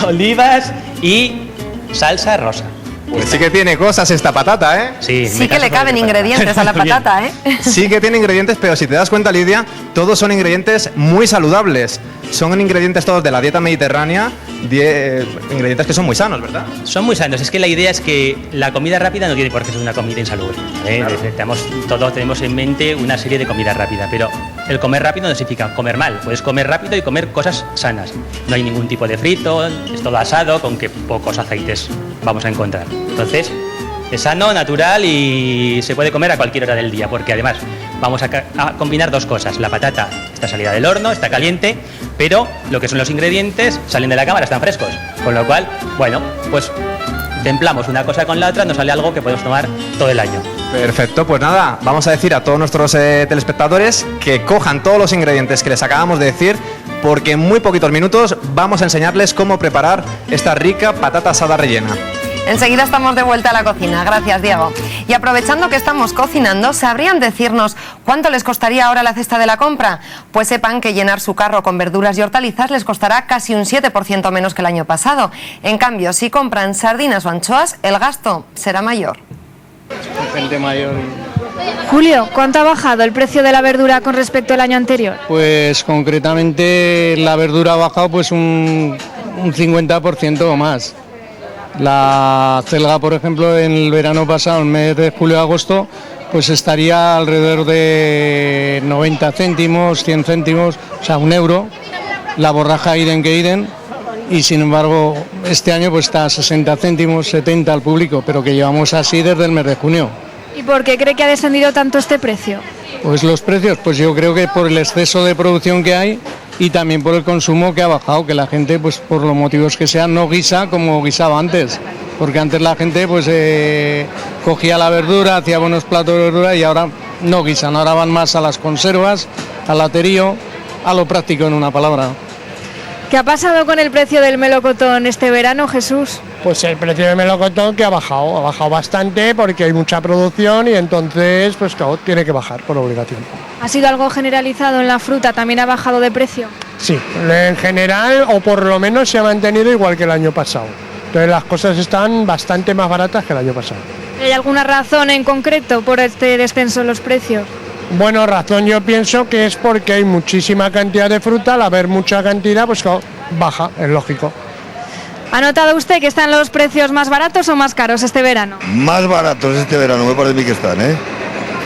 Olivas y salsa rosa. Pues sí que tiene cosas esta patata, ¿eh? Sí que le caben ingredientes a la patata, ¿eh? Sí que tiene ingredientes, pero si te das cuenta, Lidia, todos son ingredientes muy saludables. Son ingredientes todos de la dieta mediterránea, ingredientes que son muy sanos, ¿verdad? Son muy sanos. Es que la idea es que la comida rápida no tiene por qué ser una comida insalubre, ¿eh? Claro. Todos tenemos en mente una serie de comida rápida, pero el comer rápido no significa comer mal. Puedes comer rápido y comer cosas sanas. No hay ningún tipo de frito, es todo asado, con que pocos aceites vamos a encontrar. Entonces, es sano, natural y se puede comer a cualquier hora del día, porque además vamos a combinar dos cosas. La patata está salida del horno, está caliente, pero lo que son los ingredientes salen de la cámara, están frescos. Con lo cual, bueno, pues templamos una cosa con la otra, nos sale algo que podemos tomar todo el año. Perfecto, pues nada, vamos a decir a todos nuestros telespectadores que cojan todos los ingredientes que les acabamos de decir, porque en muy poquitos minutos vamos a enseñarles cómo preparar esta rica patata asada rellena. Enseguida estamos de vuelta a la cocina. Gracias, Diego. Y aprovechando que estamos cocinando, ¿sabrían decirnos cuánto les costaría ahora la cesta de la compra? Pues sepan que llenar su carro con verduras y hortalizas les costará casi un 7% menos que el año pasado. En cambio, si compran sardinas o anchoas, el gasto será mayor. Gente mayor. Julio, ¿cuánto ha bajado el precio de la verdura con respecto al año anterior? Pues concretamente la verdura ha bajado pues un 50% o más. La celga, por ejemplo, en el verano pasado, en el mes de julio-agosto, pues estaría alrededor de 90 céntimos, 100 céntimos, o sea, €1. La borraja idem que idem, y sin embargo este año pues está a 60 céntimos, 70 al público, pero que llevamos así desde el mes de junio. ¿Y por qué cree que ha descendido tanto este precio? Pues los precios, pues yo creo que por el exceso de producción que hay y también por el consumo que ha bajado, que la gente, pues por los motivos que sean, no guisa como guisaba antes, porque antes la gente pues cogía la verdura, hacía buenos platos de verdura y ahora no guisan, ahora van más a las conservas, al aterío, a lo práctico en una palabra. ¿Qué ha pasado con el precio del melocotón este verano, Jesús? Pues el precio del melocotón que ha bajado bastante porque hay mucha producción y entonces pues claro, tiene que bajar por obligación. ¿Ha sido algo generalizado en la fruta? ¿También ha bajado de precio? Sí, en general o por lo menos se ha mantenido igual que el año pasado. Entonces las cosas están bastante más baratas que el año pasado. ¿Hay alguna razón en concreto por este descenso en los precios? Bueno, razón yo pienso que es porque hay muchísima cantidad de fruta, al haber mucha cantidad, pues baja, es lógico. ¿Ha notado usted que están los precios más baratos o más caros este verano? Más baratos este verano, me parece a mí que están, ¿eh?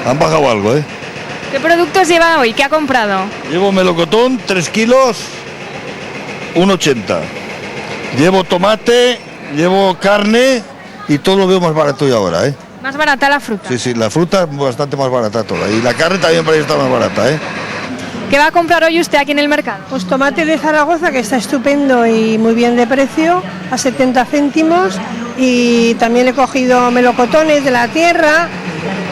Han bajado algo, ¿eh? ¿Qué productos lleva hoy? ¿Qué ha comprado? Llevo melocotón, 3 kilos, 1,80. Llevo tomate, llevo carne y todo lo veo más barato hoy ahora, ¿eh? ¿Más barata la fruta? Sí, la fruta es bastante más barata toda. Y la carne también parece estar más barata, ¿eh? ¿Qué va a comprar hoy usted aquí en el mercado? Pues tomate de Zaragoza, que está estupendo y muy bien de precio, a 70 céntimos. Y también he cogido melocotones de la tierra.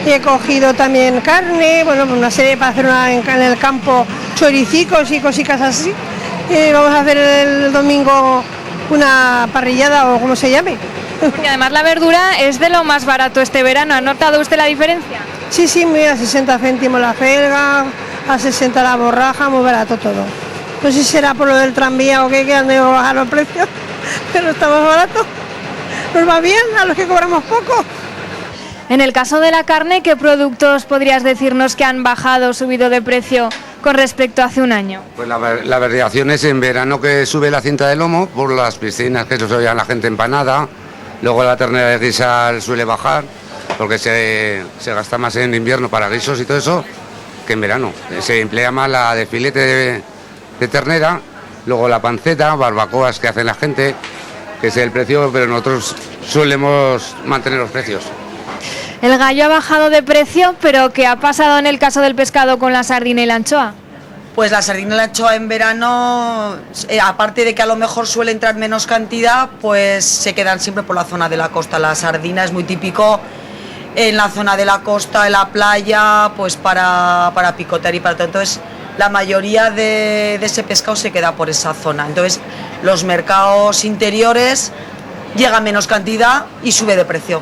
Y he cogido también carne, bueno, una serie para hacer en el campo, choricicos y cositas así. Y vamos a hacer el domingo una parrillada o como se llame. Y además la verdura es de lo más barato este verano. ¿Ha notado usted la diferencia? Sí, muy a 60 céntimos la felga, a 60 la borraja, muy barato todo. No sé si será por lo del tranvía o qué, que han de bajar los precios, pero está más barato. Nos va bien a los que cobramos poco. En el caso de la carne, ¿qué productos podrías decirnos que han bajado o subido de precio con respecto a hace un año? Pues la variación es en verano que sube la cinta de lomo por las piscinas, que eso se oye a la gente empanada. Luego la ternera de guisar suele bajar porque se gasta más en invierno para guisos y todo eso que en verano. Se emplea más la de filete de ternera, luego la panceta, barbacoas que hace la gente, que es el precio, pero nosotros solemos mantener los precios. El gallo ha bajado de precio, pero ¿qué ha pasado en el caso del pescado con la sardina y la anchoa? Pues la sardina y la anchoa en verano, aparte de que a lo mejor suele entrar menos cantidad, pues se quedan siempre por la zona de la costa. La sardina es muy típico en la zona de la costa, en la playa, pues para picotear y para todo. Entonces, la mayoría de ese pescado se queda por esa zona. Entonces, los mercados interiores llega menos cantidad y sube de precio.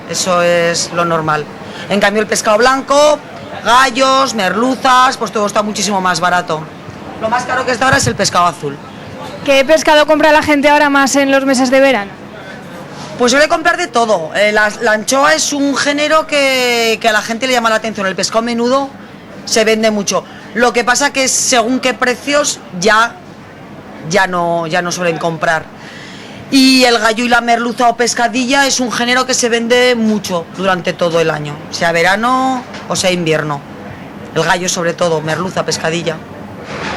Eso es lo normal. En cambio, el pescado blanco, gallos, merluzas, pues todo está muchísimo más barato. Lo más caro que está ahora es el pescado azul. ¿Qué pescado compra la gente ahora más en los meses de verano? Pues suele comprar de todo. La anchoa es un género que a la gente le llama la atención. El pescado menudo se vende mucho. Lo que pasa que según qué precios ya no suelen comprar. Y el gallo y la merluza o pescadilla es un género que se vende mucho durante todo el año, sea verano o sea invierno. El gallo sobre todo, merluza, pescadilla.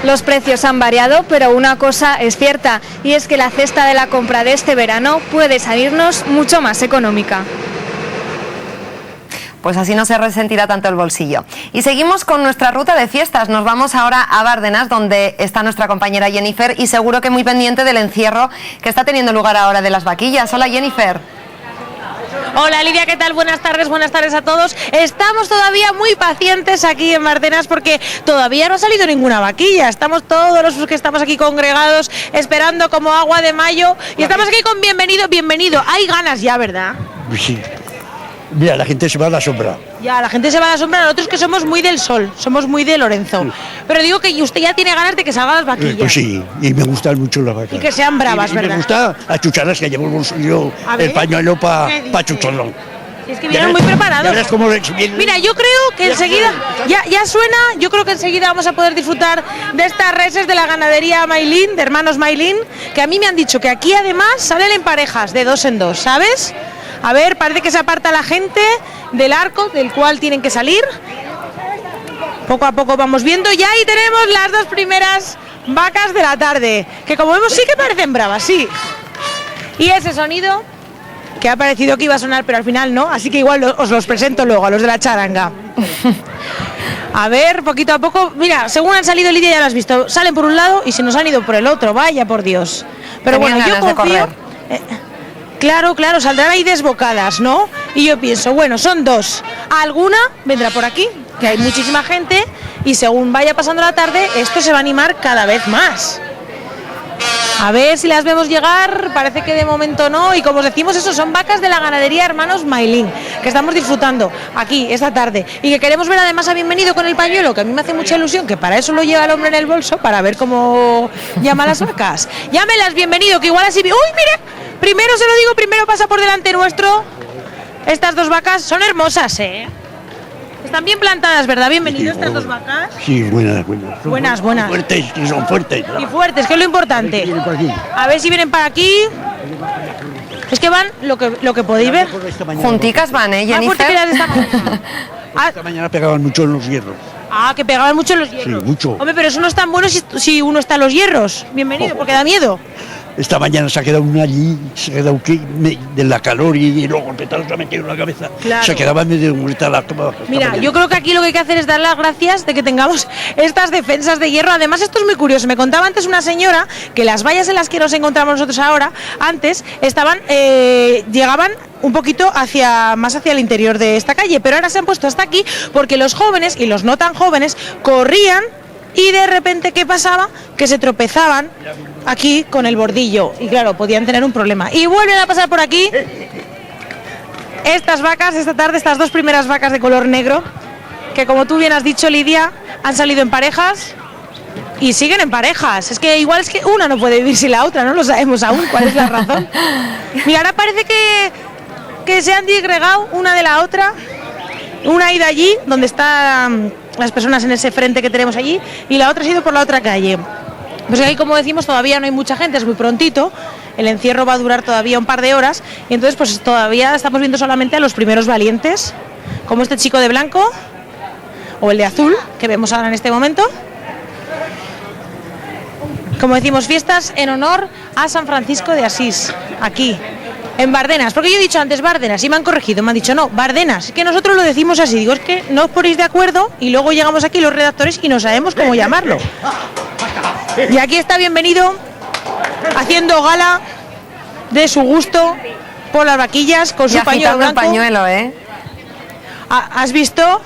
Los precios han variado, pero una cosa es cierta, y es que la cesta de la compra de este verano puede salirnos mucho más económica. Pues así no se resentirá tanto el bolsillo. Y seguimos con nuestra ruta de fiestas. Nos vamos ahora a Bárdenas, donde está nuestra compañera Jennifer, y seguro que muy pendiente del encierro que está teniendo lugar ahora de las vaquillas. Hola, Jennifer. Hola Lidia, ¿qué tal? Buenas tardes a todos. Estamos todavía muy pacientes aquí en Bárdenas porque todavía no ha salido ninguna vaquilla. Estamos todos los que estamos aquí congregados esperando como agua de mayo y estamos aquí con bienvenido. Hay ganas ya, ¿verdad? Sí. Mira, la gente se va a la sombra. Ya, la gente se va a la sombra, nosotros que somos muy del sol, somos muy de Lorenzo. Sí. Pero digo que usted ya tiene ganas de que salgan las vaquillas. Pues sí, y me gustan mucho las vacas. Y que sean bravas, ¿verdad? Me gusta achucharlas, que llevo el bolsillo, el pañuelo para achucharlo. Es que vienen muy preparados. Mira, yo creo que enseguida, ya suena, yo creo que enseguida vamos a poder disfrutar de estas reses de la ganadería Mailín, de hermanos Mailín, que a mí me han dicho que aquí además salen en parejas, de 2 en 2, ¿sabes? A ver, parece que se aparta la gente del arco del cual tienen que salir. Poco a poco vamos viendo. Ya ahí tenemos las 2 primeras vacas de la tarde, que como vemos sí que parecen bravas, sí. Y ese sonido que ha parecido que iba a sonar, pero al final no, así que igual os los presento luego a los de la charanga. A ver, poquito a poco. Mira, según han salido, Lidia, ya lo has visto. Salen por un lado y se nos han ido por el otro, vaya por Dios. Pero bueno, yo confío... Claro, saldrán ahí desbocadas, ¿no? Y yo pienso, bueno, son 2. Alguna vendrá por aquí, que hay muchísima gente, y según vaya pasando la tarde, esto se va a animar cada vez más. A ver si las vemos llegar, parece que de momento no, y como os decimos, eso son vacas de la ganadería Hermanos Mailín, que estamos disfrutando aquí esta tarde, y que queremos ver además a Bienvenido con el pañuelo, que a mí me hace mucha ilusión, que para eso lo lleva el hombre en el bolso, para ver cómo llama a las vacas. Llámelas Bienvenido, que igual así... ¡Uy, mire! Primero se lo digo, primero pasa por delante nuestro. Estas 2 vacas son hermosas, ¿eh? Están bien plantadas, ¿verdad? Bienvenidos estas dos vacas. Sí, buenas. Buenas. Fuertes, que son fuertes. Y fuertes, que es lo importante. A ver si vienen para aquí. Es que van lo que podéis ver. Junticas van, Jennifer. Más fuerte que las de esta mañana. Esta mañana pegaban mucho en los hierros. Que pegaban mucho en los hierros. Sí, mucho. Hombre, pero eso no es tan bueno si uno está en los hierros. Bienvenido, porque da miedo. Esta mañana se ha quedado una allí, se ha quedado de la calor y luego petarlo se ha metido en la cabeza. Claro. Se quedaba medio muerta la toma. Mira, yo creo que aquí lo que hay que hacer es dar las gracias de que tengamos estas defensas de hierro. Además, esto es muy curioso. Me contaba antes una señora que las vallas en las que nos encontramos nosotros ahora, antes, llegaban un poquito más hacia el interior de esta calle, pero ahora se han puesto hasta aquí porque los jóvenes y los no tan jóvenes corrían y de repente, ¿qué pasaba? Que se tropezaban aquí con el bordillo y claro, podían tener un problema. Y vuelven a pasar por aquí estas vacas, esta tarde, estas dos primeras vacas de color negro, que como tú bien has dicho, Lidia, han salido en parejas y siguen en parejas. Es que igual es que una no puede vivir sin la otra, no lo sabemos aún cuál es la razón. Mira, ahora parece que se han disgregado una de la otra. Una ha ido allí, donde están las personas en ese frente que tenemos allí, y la otra ha ido por la otra calle. Pues ahí, como decimos, todavía no hay mucha gente, es muy prontito, el encierro va a durar todavía un par de horas, y entonces pues todavía estamos viendo solamente a los primeros valientes, como este chico de blanco, o el de azul, que vemos ahora en este momento. Como decimos, fiestas en honor a San Francisco de Asís, aquí, en Bardenas, porque yo he dicho antes Bardenas y me han corregido, me han dicho no, Bardenas, es que nosotros lo decimos así, digo, es que no os ponéis de acuerdo y luego llegamos aquí los redactores y no sabemos cómo llamarlo. Y aquí está Bienvenido, haciendo gala de su gusto por las vaquillas con su pañuelo blanco. El pañuelo, ¿eh? ¿Has visto?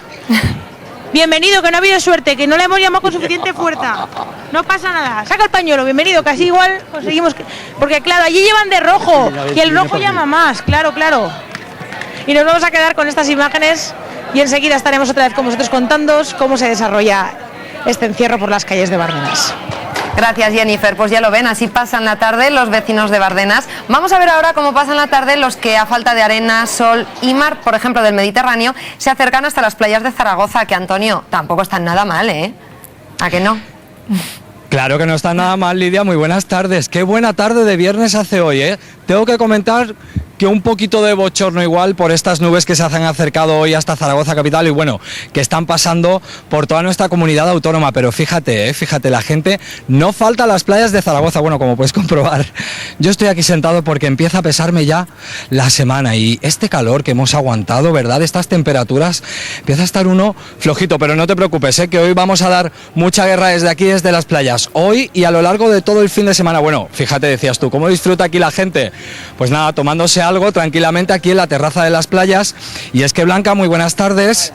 Bienvenido, que no ha habido suerte, que no le hemos llamado con suficiente fuerza. No pasa nada. Saca el pañuelo, Bienvenido, que así igual conseguimos que... Porque claro, allí llevan de rojo y el rojo llama más, claro. Y nos vamos a quedar con estas imágenes y enseguida estaremos otra vez con vosotros contándoos cómo se desarrolla este encierro por las calles de Bardenas. Gracias, Jennifer. Pues ya lo ven, así pasan la tarde los vecinos de Bardenas. Vamos a ver ahora cómo pasan la tarde los que, a falta de arena, sol y mar, por ejemplo, del Mediterráneo, se acercan hasta las playas de Zaragoza, que, Antonio, tampoco están nada mal, ¿eh? ¿A que no? Claro que no está nada mal, Lidia. Muy buenas tardes. Qué buena tarde de viernes hace hoy, ¿eh? Tengo que comentar que un poquito de bochorno igual por estas nubes que se han acercado hoy hasta Zaragoza capital y bueno, que están pasando por toda nuestra comunidad autónoma, pero fíjate, la gente no falta a las playas de Zaragoza, bueno, como puedes comprobar. Yo estoy aquí sentado porque empieza a pesarme ya la semana y este calor que hemos aguantado, ¿verdad? Estas temperaturas, empieza a estar uno flojito, pero no te preocupes, que hoy vamos a dar mucha guerra desde aquí, desde las playas, hoy y a lo largo de todo el fin de semana. Bueno, fíjate, decías tú, ¿cómo disfruta aquí la gente? Pues nada, tomándose algo tranquilamente aquí en la terraza de las playas. Y es que, Blanca, muy buenas tardes.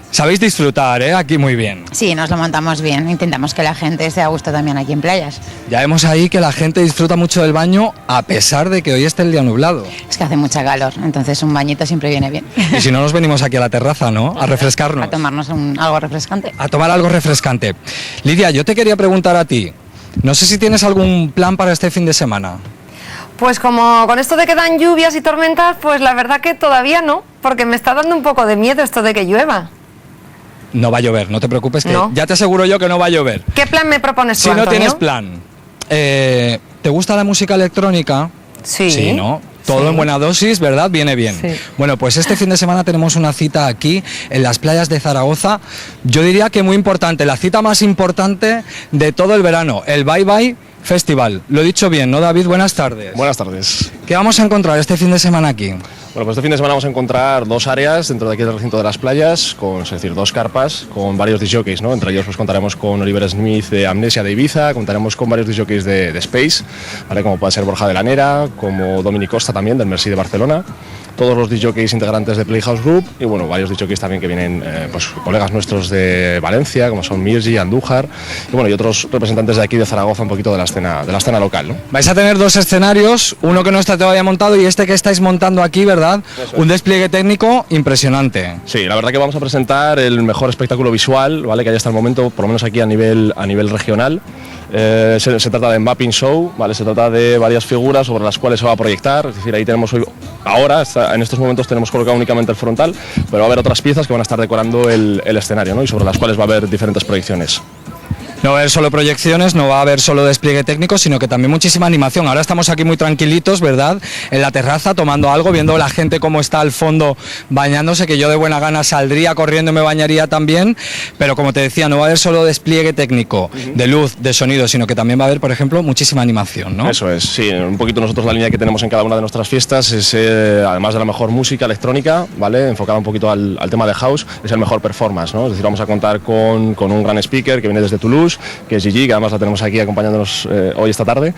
Sabéis disfrutar, aquí muy bien. Sí, nos lo montamos bien. Intentamos que la gente esté a gusto también aquí en playas. Ya vemos ahí que la gente disfruta mucho del baño a pesar de que hoy esté el día nublado. Es que hace mucha calor, entonces un bañito siempre viene bien. Y si no, nos venimos aquí a la terraza, ¿no? A refrescarnos. A tomarnos algo refrescante. A tomar algo refrescante. Lidia, yo te quería preguntar a ti. No sé si tienes algún plan para este fin de semana. Pues como con esto de que dan lluvias y tormentas, pues la verdad que todavía no, porque me está dando un poco de miedo esto de que llueva. No va a llover, no te preocupes, que no. Ya te aseguro yo que no va a llover. ¿Qué plan me propones tú, Si no Antonio? tienes plan, ¿te gusta la música electrónica? Sí. Sí, ¿no? Todo en buena dosis, ¿verdad? Viene bien. Sí. Bueno, pues este fin de semana tenemos una cita aquí, en las playas de Zaragoza. Yo diría que muy importante, la cita más importante de todo el verano, el Bye Bye Festival. Lo he dicho bien, ¿no, David? Buenas tardes. Buenas tardes. ¿Qué vamos a encontrar este fin de semana aquí? Bueno, pues este fin de semana vamos a encontrar dos áreas dentro de aquí del recinto de las playas, es decir, dos carpas con varios discjockeys, ¿no? Entre ellos pues contaremos con Oliver Smith de Amnesia de Ibiza, contaremos con varios disjockeys de Space, ¿vale? Como puede ser Borja de la Nera, como Dominic Costa también del Merci de Barcelona. Todos los disjockeys integrantes de Playhouse Group y bueno, varios disjockeys también que vienen, pues colegas nuestros de Valencia, como son Mirji, Andújar y bueno, y otros representantes de aquí de Zaragoza, un poquito de la escena local, ¿no? Vais a tener dos escenarios, uno que no está todavía montado y este que estáis montando aquí, ¿verdad? Un despliegue técnico impresionante. Sí, la verdad que vamos a presentar el mejor espectáculo visual, ¿vale? Que hay hasta el momento, por lo menos aquí a nivel regional. Se trata de mapping show, ¿vale? Se trata de varias figuras sobre las cuales se va a proyectar, es decir, ahí tenemos en estos momentos tenemos colocado únicamente el frontal, pero va a haber otras piezas que van a estar decorando el escenario, ¿no? Y sobre las cuales va a haber diferentes proyecciones. No va a haber solo proyecciones, no va a haber solo despliegue técnico, sino que también muchísima animación. Ahora estamos aquí muy tranquilitos, ¿verdad? En la terraza tomando algo, viendo la gente cómo está al fondo bañándose, que yo de buena gana saldría corriendo y me bañaría también. Pero como te decía, no va a haber solo despliegue técnico, de luz, de sonido, sino que también va a haber, por ejemplo, muchísima animación, ¿no? Eso es, sí. Un poquito nosotros la línea que tenemos en cada una de nuestras fiestas es, además de la mejor música electrónica, ¿vale? Enfocada un poquito al tema de house, es el mejor performance, ¿no? Es decir, vamos a contar con un gran speaker que viene desde Toulouse, que es Gigi, que además la tenemos aquí acompañándonos hoy esta tarde.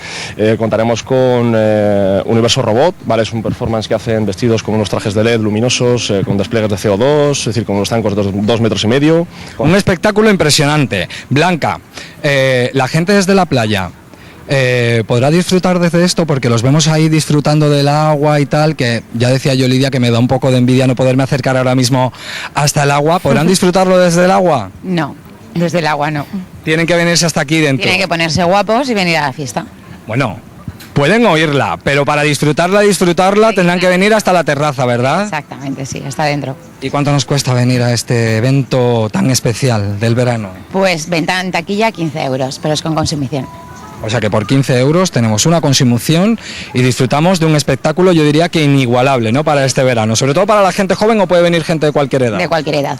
Contaremos con Universo Robot, ¿vale? Es un performance que hacen vestidos con unos trajes de LED luminosos, con despliegues de CO2, es decir, con unos tancos de 2,5 metros. Un espectáculo impresionante. Blanca, la gente desde la playa podrá disfrutar desde esto, porque los vemos ahí disfrutando del agua y tal, que ya decía yo, Lidia, que me da un poco de envidia no poderme acercar ahora mismo hasta el agua. ¿Podrán disfrutarlo desde el agua? No, desde el agua no. Tienen que venirse hasta aquí dentro. Tienen que ponerse guapos y venir a la fiesta. Bueno, pueden oírla, pero para disfrutarla tendrán que venir hasta la terraza, ¿verdad? Exactamente, sí, hasta dentro. ¿Y cuánto nos cuesta venir a este evento tan especial del verano? Pues venta en taquilla 15 euros, pero es con consumición. O sea que por 15 euros tenemos una consumición y disfrutamos de un espectáculo, yo diría que inigualable, ¿no? Para este verano, sobre todo para la gente joven, o puede venir gente de cualquier edad. De cualquier edad.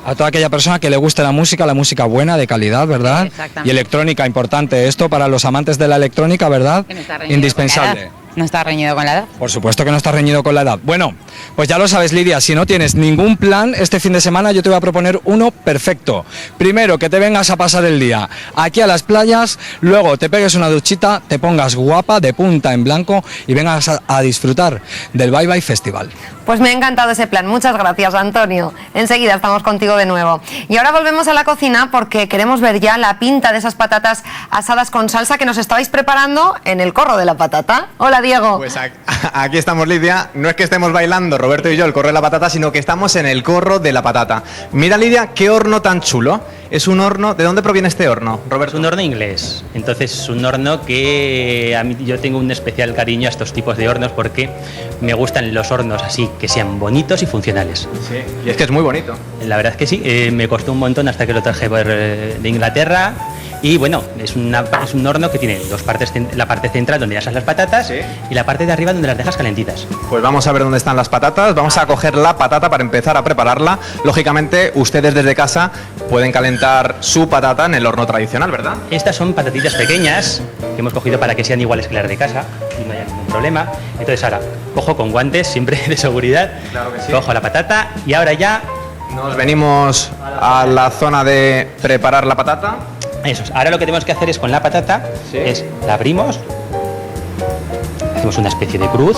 A toda aquella persona que le guste la música buena, de calidad, ¿verdad? Exactamente. Y electrónica, importante esto para los amantes de la electrónica, ¿verdad? Indispensable. No está reñido con la edad. Por supuesto que no está reñido con la edad. Bueno, pues ya lo sabes, Lidia, si no tienes ningún plan este fin de semana, yo te voy a proponer uno perfecto. Primero, que te vengas a pasar el día aquí a las playas, luego te pegues una duchita, te pongas guapa, de punta en blanco y vengas a disfrutar del Bye Bye Festival. Pues me ha encantado ese plan, muchas gracias, Antonio. Enseguida estamos contigo de nuevo. Y ahora volvemos a la cocina porque queremos ver ya la pinta de esas patatas asadas con salsa que nos estabais preparando en el corro de la patata. Hola, Diego. Pues aquí estamos, Lidia. No es que estemos bailando Roberto y yo el corro de la patata, sino que estamos en el corro de la patata. Mira, Lidia, qué horno tan chulo. Es un horno. ¿De dónde proviene este horno, Roberto? Es un horno inglés. Entonces es un horno que a mí, yo tengo un especial cariño a estos tipos de hornos porque me gustan los hornos así, que sean bonitos y funcionales. Sí, y es que es muy bonito. La verdad es que sí, me costó un montón hasta que lo traje de Inglaterra. Y bueno, es un horno que tiene dos partes, la parte central donde asas las patatas, ¿sí?, y la parte de arriba donde las dejas calentitas. Pues vamos a ver dónde están las patatas, vamos a coger la patata para empezar a prepararla. Lógicamente, ustedes desde casa pueden calentar su patata en el horno tradicional, ¿verdad? Estas son patatitas pequeñas que hemos cogido para que sean iguales que las de casa y no haya ningún problema. Entonces ahora, cojo con guantes, siempre de seguridad, claro que sí. Cojo la patata y ahora ya... Nos venimos a la zona de preparar la patata. Eso es. Ahora lo que tenemos que hacer es con la patata, ¿sí?, es la abrimos, hacemos una especie de cruz.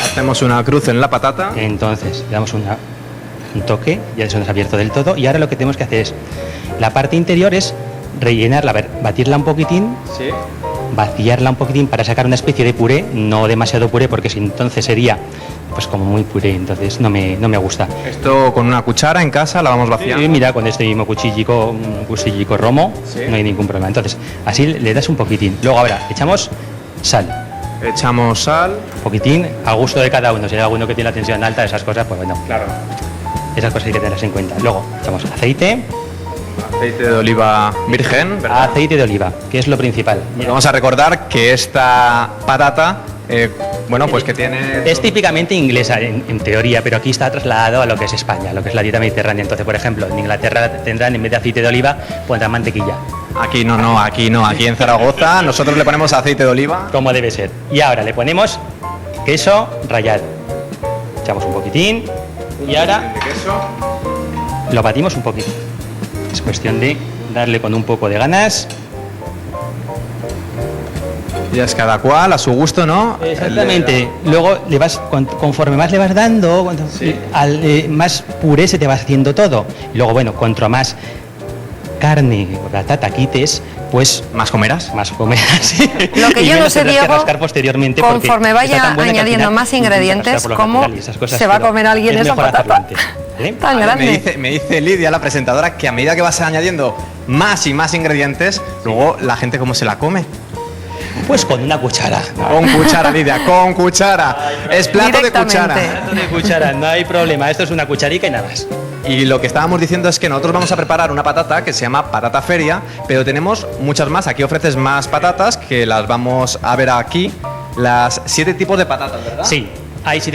Hacemos una cruz en la patata. Entonces le damos un toque, ya eso nos ha abierto del todo. Y ahora lo que tenemos que hacer es, la parte interior es rellenarla, batirla un poquitín, ¿sí?, vaciarla un poquitín para sacar una especie de puré, no demasiado puré porque si entonces sería pues como muy puré, entonces no me gusta. Esto con una cuchara en casa la vamos vaciando. Sí, mira, con este mismo cuchillico romo, ¿sí?, no hay ningún problema. Entonces así le das un poquitín. Luego ahora echamos sal. Echamos sal. Un poquitín a gusto de cada uno. Si hay alguno que tiene la tensión alta, esas cosas, pues bueno. Claro. Esas cosas hay que tenerlas en cuenta. Luego echamos aceite. Aceite de oliva virgen, ¿verdad? Aceite de oliva, que es lo principal. Pues vamos a recordar que esta patata, bueno, pues que tiene... Es típicamente inglesa en teoría, pero aquí está trasladado a lo que es España, lo que es la dieta mediterránea. Entonces, por ejemplo, en Inglaterra tendrán, en vez de aceite de oliva, pondrán mantequilla. Aquí no, aquí en Zaragoza nosotros le ponemos aceite de oliva. Como debe ser. Y ahora le ponemos queso rallado. Echamos un poquitín y ahora lo batimos un poquito. Es cuestión de darle con un poco de ganas. Ya es cada cual a su gusto, ¿no? Exactamente. Luego le vas, conforme más le vas dando, sí, más puré se te va haciendo todo. Y luego, bueno, cuanto más carne o patata quites, pues más comerás. Más comerás. Sí. Lo que yo no sé, Diego, posteriormente conforme vaya añadiendo más ingredientes, ¿cómo se va a comer alguien esa patata? Tan grande. Me dice Lidia, la presentadora, que a medida que vas añadiendo más y más ingredientes, luego la gente ¿cómo se la come? Pues con una cuchara. Con cuchara, Lidia, con cuchara. Es plato de cuchara. Plato de cuchara, no hay problema. Esto es una cucharica y nada más. Y lo que estábamos diciendo es que nosotros vamos a preparar una patata que se llama patata feria, pero tenemos muchas más. Aquí ofreces más patatas que las vamos a ver aquí. Las 7 tipos de patatas, ¿verdad? Sí, hay 7